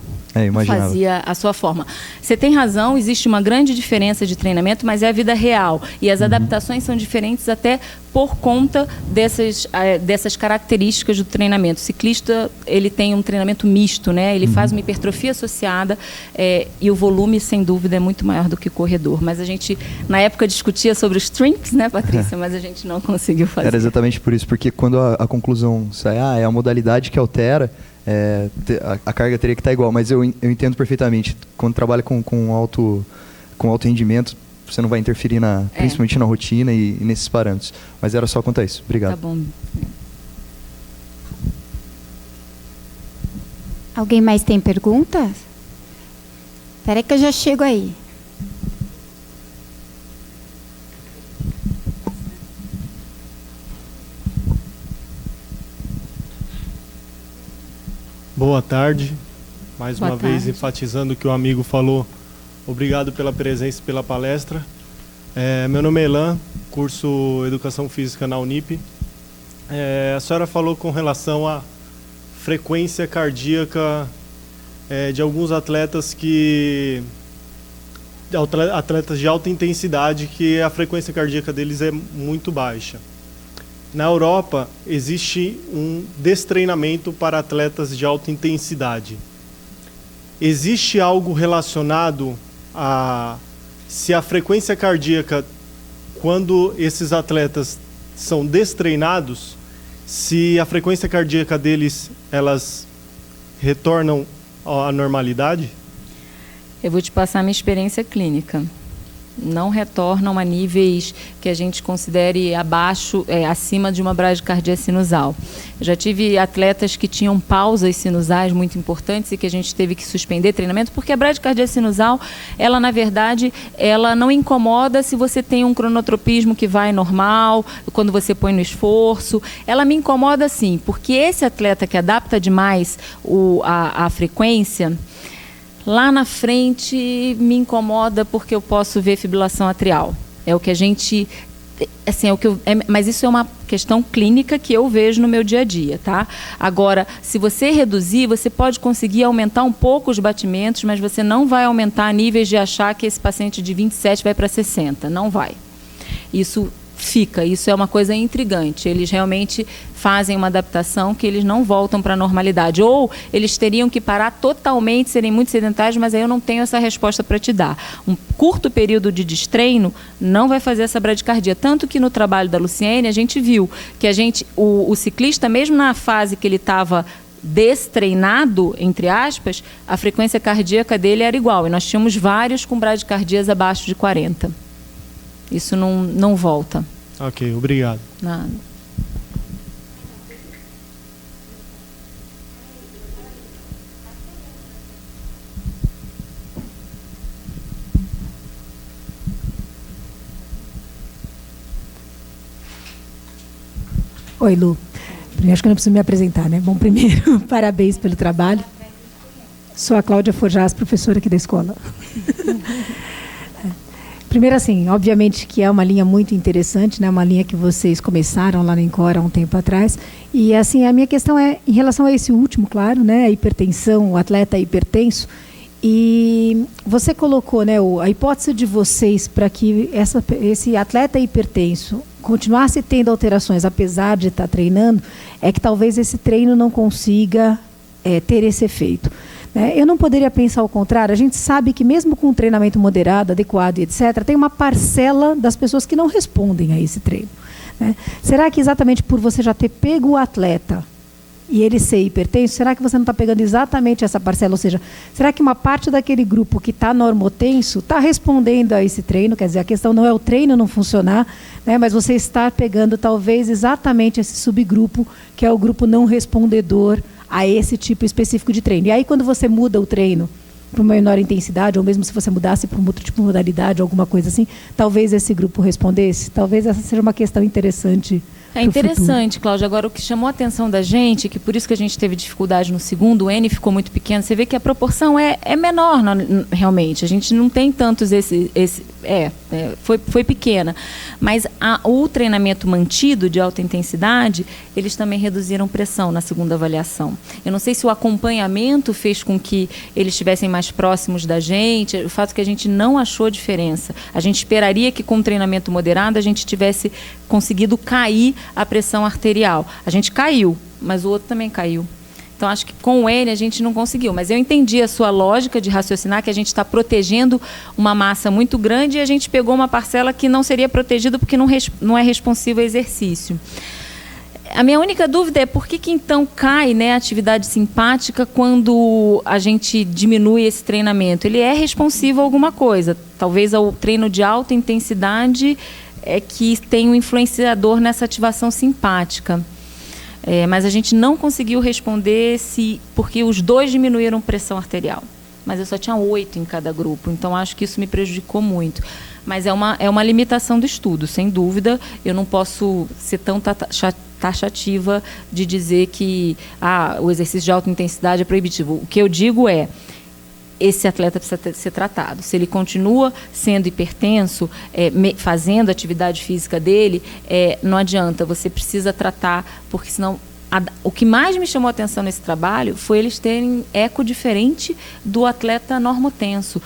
fazia a sua forma. Você tem razão, existe uma grande diferença de treinamento, mas é a vida real. E as adaptações são diferentes até por conta dessas características do treinamento. O ciclista, ele tem um treinamento misto, né? Ele faz uma hipertrofia associada e o volume, sem dúvida, é muito maior do que o corredor. Mas a gente, na época, discutia sobre os streams, né, Patrícia? Mas a gente não conseguiu fazer. Era exatamente por isso, porque quando a conclusão sai, é a modalidade que altera, a carga teria que estar igual, mas eu entendo perfeitamente. Quando trabalha com alto rendimento, você não vai interferir principalmente na rotina e nesses parâmetros. Mas era só quanto a isso. Obrigado. Tá bom. Alguém mais tem perguntas? Espera aí que eu já chego aí. Boa tarde. Mais Boa uma tarde. vez, enfatizando o que o amigo falou. Obrigado pela presença e pela palestra. Meu nome é Elan, curso Educação Física na Unip. A senhora falou com relação à frequência cardíaca de alguns atletas atletas de alta intensidade, que a frequência cardíaca deles é muito baixa. Na Europa, existe um destreinamento para atletas de alta intensidade. existe algo relacionado a se a frequência cardíaca, quando esses atletas são destreinados, se a frequência cardíaca deles, elas retornam à normalidade? Eu vou te passar a minha experiência clínica. Não retornam a níveis que a gente considere acima de uma bradicardia sinusal. Eu já tive atletas que tinham pausas sinusais muito importantes e que a gente teve que suspender treinamento, porque a bradicardia sinusal, ela na verdade, ela não incomoda se você tem um cronotropismo que vai normal, quando você põe no esforço. Ela me incomoda sim, porque esse atleta que adapta demais a frequência, lá na frente me incomoda porque eu posso ver fibrilação atrial. É o que a gente... Assim, mas isso é uma questão clínica que eu vejo no meu dia a dia, tá? Agora, se você reduzir, você pode conseguir aumentar um pouco os batimentos, mas você não vai aumentar a níveis de achar que esse paciente de 27 vai para 60. Não vai. Isso é uma coisa intrigante. Eles realmente fazem uma adaptação que eles não voltam para a normalidade. Ou eles teriam que parar totalmente, serem muito sedentários, mas aí eu não tenho essa resposta para te dar. Um curto período de destreino não vai fazer essa bradicardia. Tanto que no trabalho da Luciene, a gente viu que o ciclista, mesmo na fase que ele estava destreinado, entre aspas, a frequência cardíaca dele era igual. E nós tínhamos vários com bradicardias abaixo de 40. Isso não volta. Ok, obrigado. Nada. Oi, Lu. Acho que eu não preciso me apresentar, né? Bom, primeiro, parabéns pelo trabalho. Sou a Cláudia Forjás, professora aqui da escola. Primeiro, assim, obviamente que é uma linha muito interessante, né? Uma linha que vocês começaram lá no Incor há um tempo atrás. E, assim, a minha questão é em relação a esse último, claro, né? A hipertensão, o atleta hipertenso. E você colocou, né, a hipótese de vocês para que esse atleta hipertenso continuasse tendo alterações, apesar de estar treinando, é que talvez esse treino não consiga ter esse efeito. Eu não poderia pensar o contrário. A gente sabe que mesmo com um treinamento moderado, adequado e etc., tem uma parcela das pessoas que não respondem a esse treino. Será que exatamente por você já ter pego o atleta e ele ser hipertenso, será que você não está pegando exatamente essa parcela? Ou seja, será que uma parte daquele grupo que está normotenso está respondendo a esse treino? Quer dizer, a questão não é o treino não funcionar, mas você está pegando talvez exatamente esse subgrupo, que é o grupo não respondedor a esse tipo específico de treino. E aí, quando você muda o treino para uma menor intensidade, ou mesmo se você mudasse para um outro tipo de modalidade, alguma coisa assim, talvez esse grupo respondesse? Talvez essa seja uma questão interessante. É interessante, Cláudia. Agora, o que chamou a atenção da gente, que por isso que a gente teve dificuldade no segundo, o N ficou muito pequeno, você vê que a proporção é menor, realmente. A gente não tem tantos foi pequena. Mas o treinamento mantido de alta intensidade, eles também reduziram pressão na segunda avaliação. Eu não sei se o acompanhamento fez com que eles estivessem mais próximos da gente, o fato que a gente não achou diferença. A gente esperaria que com um treinamento moderado a gente tivesse conseguido cair a pressão arterial. A gente caiu, mas o outro também caiu. Então, acho que com o N a gente não conseguiu. Mas eu entendi a sua lógica de raciocinar que a gente está protegendo uma massa muito grande e a gente pegou uma parcela que não seria protegida porque não é responsiva ao exercício. A minha única dúvida é por que então cai, a atividade simpática quando a gente diminui esse treinamento? Ele é responsivo a alguma coisa. Talvez ao treino de alta intensidade que tem um influenciador nessa ativação simpática. Mas a gente não conseguiu responder porque os dois diminuíram pressão arterial. Mas eu só tinha 8 em cada grupo, então acho que isso me prejudicou muito. Mas é uma limitação do estudo, sem dúvida. Eu não posso ser tão taxativa de dizer que o exercício de alta intensidade é proibitivo. O que eu digo é, esse atleta precisa ser tratado. Se ele continua sendo hipertenso, fazendo a atividade física dele, não adianta, você precisa tratar, porque senão... O que mais me chamou a atenção nesse trabalho foi eles terem eco diferente do atleta normotenso,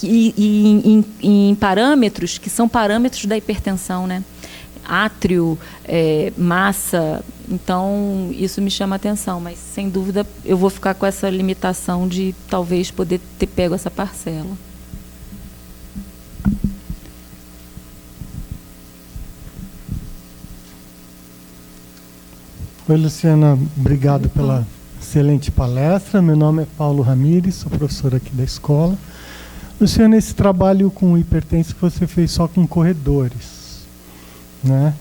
em parâmetros que são parâmetros da hipertensão, átrio, massa, então isso me chama a atenção, mas sem dúvida eu vou ficar com essa limitação de talvez poder ter pego essa parcela. Oi, Luciana, obrigado pela excelente palestra. Meu nome é Paulo Ramires, sou professor aqui da escola. Luciana, esse trabalho com hipertenso que você fez só com corredores, né?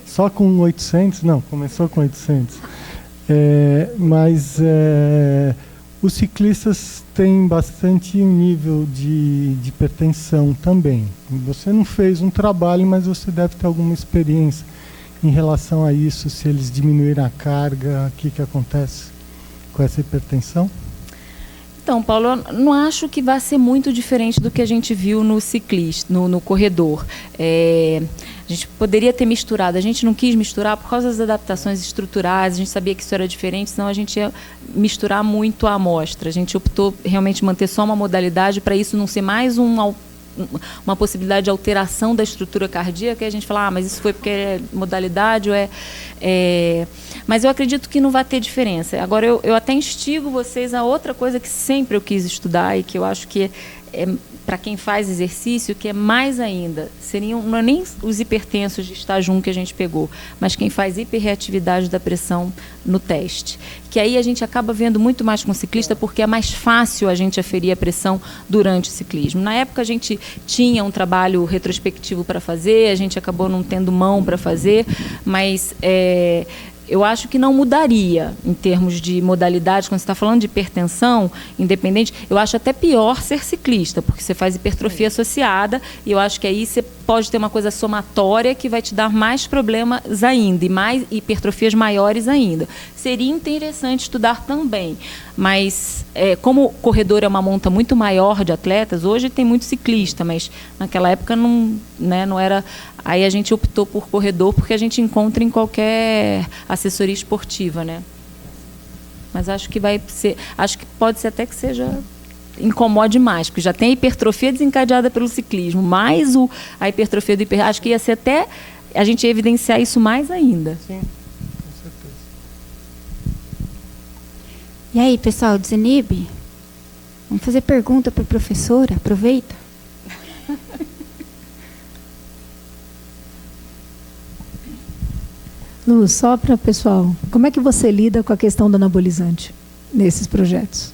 Só com 800? Não, começou com 800. Mas os ciclistas têm bastante nível de hipertensão também. Você não fez um trabalho, mas você deve ter alguma experiência em relação a isso, se eles diminuírem a carga, o que acontece com essa hipertensão? Então, Paulo, eu não acho que vai ser muito diferente do que a gente viu no ciclista, no corredor. A gente poderia ter misturado, a gente não quis misturar por causa das adaptações estruturais, a gente sabia que isso era diferente, senão a gente ia misturar muito a amostra. A gente optou realmente manter só uma modalidade para isso não ser mais uma possibilidade de alteração da estrutura cardíaca, e a gente fala, mas isso foi porque é modalidade ou Mas eu acredito que não vai ter diferença. Agora, eu até instigo vocês a outra coisa que sempre eu quis estudar e que eu acho que para quem faz exercício, que é mais ainda, não é nem os hipertensos de estágio 1 que a gente pegou, mas quem faz hiperreatividade da pressão no teste. Que aí a gente acaba vendo muito mais com o ciclista, porque é mais fácil a gente aferir a pressão durante o ciclismo. Na época a gente tinha um trabalho retrospectivo para fazer, a gente acabou não tendo mão para fazer, mas eu acho que não mudaria em termos de modalidade. Quando você está falando de hipertensão independente, eu acho até pior ser ciclista, porque você faz hipertrofia associada, e eu acho que aí você pode ter uma coisa somatória que vai te dar mais problemas ainda, e mais hipertrofias maiores ainda. Seria interessante estudar também, mas como o corredor é uma monta muito maior de atletas, hoje tem muito ciclista, mas naquela época não era... Aí a gente optou por corredor, porque a gente encontra em qualquer assessoria esportiva, né? Mas acho que pode ser até que seja incomode mais, porque já tem a hipertrofia desencadeada pelo ciclismo, mais a hipertrofia do acho que ia ser até a gente ia evidenciar isso mais ainda. Sim, com certeza. E aí, pessoal, desinibe? Vamos fazer pergunta para a professora? Aproveita. Lu, só para o pessoal, como é que você lida com a questão do anabolizante nesses projetos?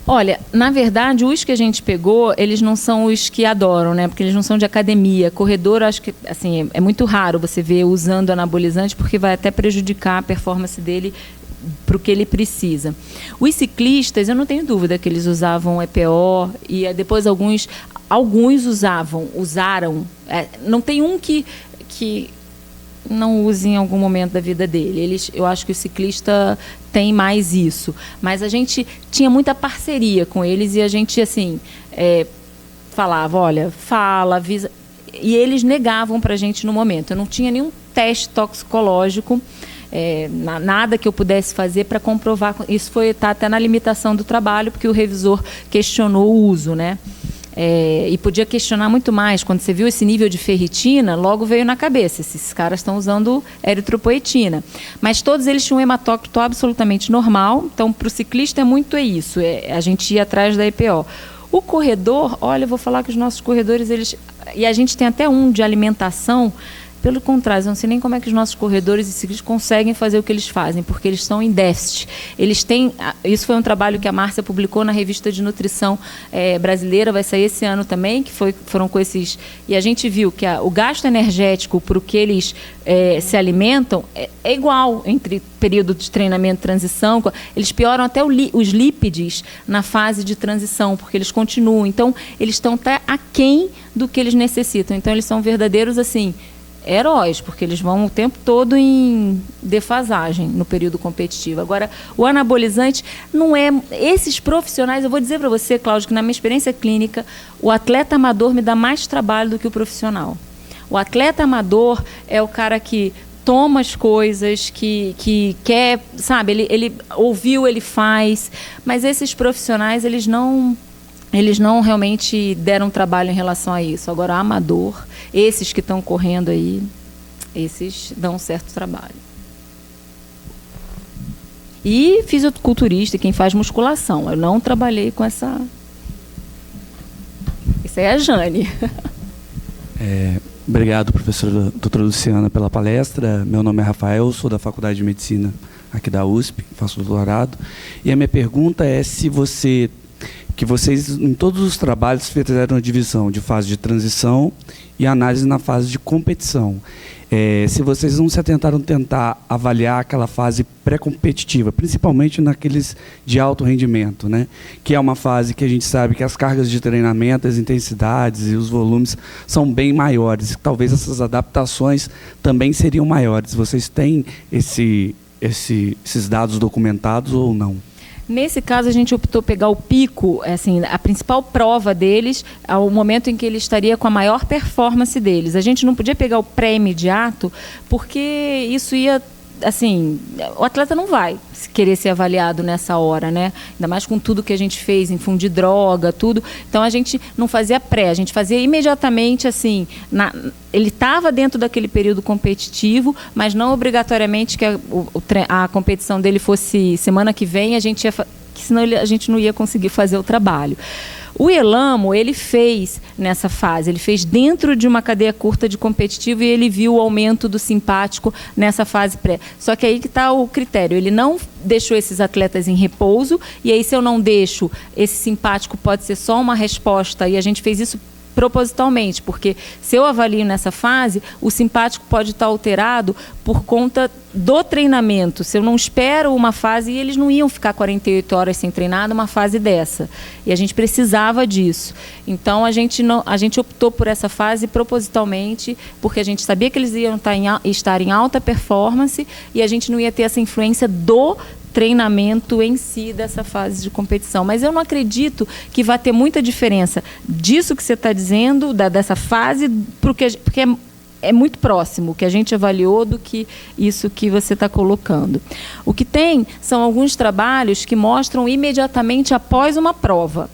Olha, na verdade, os que a gente pegou, eles não são os que adoram, né? Porque eles não são de academia. Corredor, acho que assim, é muito raro você ver usando anabolizante, porque vai até prejudicar a performance dele para o que ele precisa. Os ciclistas, eu não tenho dúvida que eles usavam EPO, e depois alguns usaram. Não tem um que não use em algum momento da vida dele. Eu acho que o ciclista tem mais isso. Mas a gente tinha muita parceria com eles, e a gente, assim, falava, olha, avisa. E eles negavam para a gente no momento. Eu não tinha nenhum teste toxicológico, nada que eu pudesse fazer para comprovar. Isso tá até na limitação do trabalho, porque o revisor questionou o uso, né? E podia questionar muito mais. Quando você viu esse nível de ferritina, logo veio na cabeça, esses caras estão usando eritropoetina. Mas todos eles tinham um hematócrito absolutamente normal, então para o ciclista é muito isso, a gente ia atrás da EPO. O corredor, olha, eu vou falar que os nossos corredores, e a gente tem até um de alimentação. Pelo contrário, eu não sei nem como é que os nossos corredores e ciclistas conseguem fazer o que eles fazem, porque eles estão em déficit. Isso foi um trabalho que a Márcia publicou na revista de nutrição brasileira, vai sair esse ano também, que foram com esses... E a gente viu que o gasto energético para o que eles se alimentam é igual entre período de treinamento e transição. Eles pioram até os lípides na fase de transição, porque eles continuam. Então, eles estão até aquém do que eles necessitam. Então, eles são verdadeiros, assim... heróis, porque eles vão o tempo todo em defasagem no período competitivo. Agora, o anabolizante não é... Esses profissionais, eu vou dizer para você, Cláudio, que na minha experiência clínica, o atleta amador me dá mais trabalho do que o profissional. O atleta amador é o cara que toma as coisas, que quer, sabe, ele ouviu, ele faz, mas esses profissionais, eles não eles não realmente deram trabalho em relação a isso. Agora, amador, esses que estão correndo aí, esses dão um certo trabalho. E fisiculturista, quem faz musculação. Eu não trabalhei com essa... Isso aí é a Jane. Obrigado, professora doutora Luciana, pela palestra. Meu nome é Rafael, sou da Faculdade de Medicina aqui da USP, faço doutorado. E a minha pergunta é se vocês, em todos os trabalhos, fizeram a divisão de fase de transição e análise na fase de competição. Se vocês não se atentaram tentar avaliar aquela fase pré-competitiva, principalmente naqueles de alto rendimento, né? Que é uma fase que a gente sabe que as cargas de treinamento, as intensidades e os volumes são bem maiores. Talvez essas adaptações também seriam maiores. Vocês têm esses dados documentados ou não? Nesse caso, a gente optou pegar o pico, assim, a principal prova deles, ao momento em que ele estaria com a maior performance deles. A gente não podia pegar o pré-imediato, porque isso ia, assim, o atleta não vai querer ser avaliado nessa hora, né? Ainda mais com tudo que a gente fez, infundir droga, tudo. Então, a gente não fazia pré, a gente fazia imediatamente, assim, ele estava dentro daquele período competitivo, mas não obrigatoriamente que a competição dele fosse semana que vem, senão a gente não ia conseguir fazer o trabalho. O Elamo, ele fez nessa fase, ele fez dentro de uma cadeia curta de competitivo e ele viu o aumento do simpático nessa fase pré. Só que aí que está o critério, ele não deixou esses atletas em repouso, e aí se eu não deixo, esse simpático pode ser só uma resposta, e a gente fez isso propositalmente, porque se eu avalio nessa fase, o simpático pode estar alterado por conta do treinamento. Se eu não espero uma fase, e eles não iam ficar 48 horas sem treinar numa fase dessa. E a gente precisava disso. Então, a gente optou por essa fase propositalmente, porque a gente sabia que eles iam estar em alta performance e a gente não ia ter essa influência do treinamento em si dessa fase de competição. Mas eu não acredito que vai ter muita diferença disso que você está dizendo, dessa fase, porque é muito próximo o que a gente avaliou do que isso que você está colocando. O que tem são alguns trabalhos que mostram imediatamente após uma prova.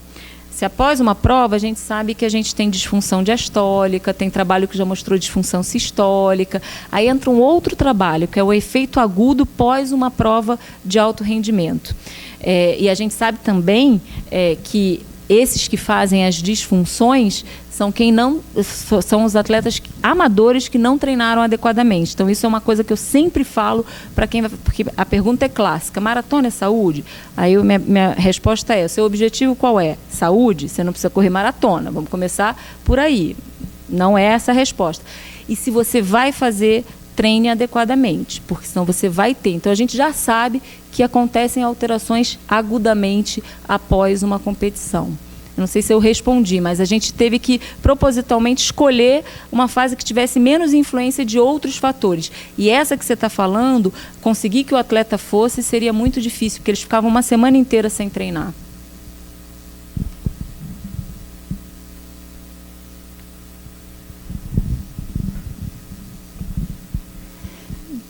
Se após uma prova, a gente sabe que a gente tem disfunção diastólica, tem trabalho que já mostrou disfunção sistólica. Aí entra um outro trabalho, que é o efeito agudo pós uma prova de alto rendimento. E a gente sabe também que esses que fazem as disfunções são os atletas amadores que não treinaram adequadamente. Então, isso é uma coisa que eu sempre falo para quem vai... Porque a pergunta é clássica: maratona é saúde? Aí minha resposta é: seu objetivo qual é? Saúde? Você não precisa correr maratona. Vamos começar por aí. Não é essa a resposta. E se você vai fazer, treine adequadamente, porque senão você vai ter. Então, a gente já sabe que acontecem alterações agudamente após uma competição. Eu não sei se eu respondi, mas a gente teve que propositalmente escolher uma fase que tivesse menos influência de outros fatores. E essa que você está falando, conseguir que o atleta fosse, seria muito difícil, porque eles ficavam uma semana inteira sem treinar.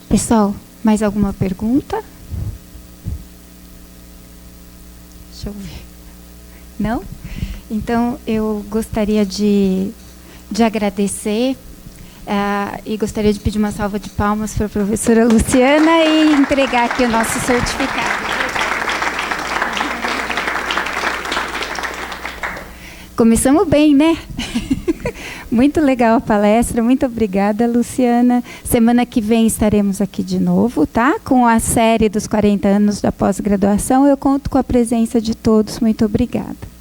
Pessoal, mais alguma pergunta? Deixa eu ver. Não? Então, eu gostaria de agradecer e gostaria de pedir uma salva de palmas para a professora Luciana e entregar aqui o nosso certificado. Começamos bem, né? Muito legal a palestra, muito obrigada, Luciana. Semana que vem estaremos aqui de novo, tá? Com a série dos 40 anos da pós-graduação. Eu conto com a presença de todos. Muito obrigada.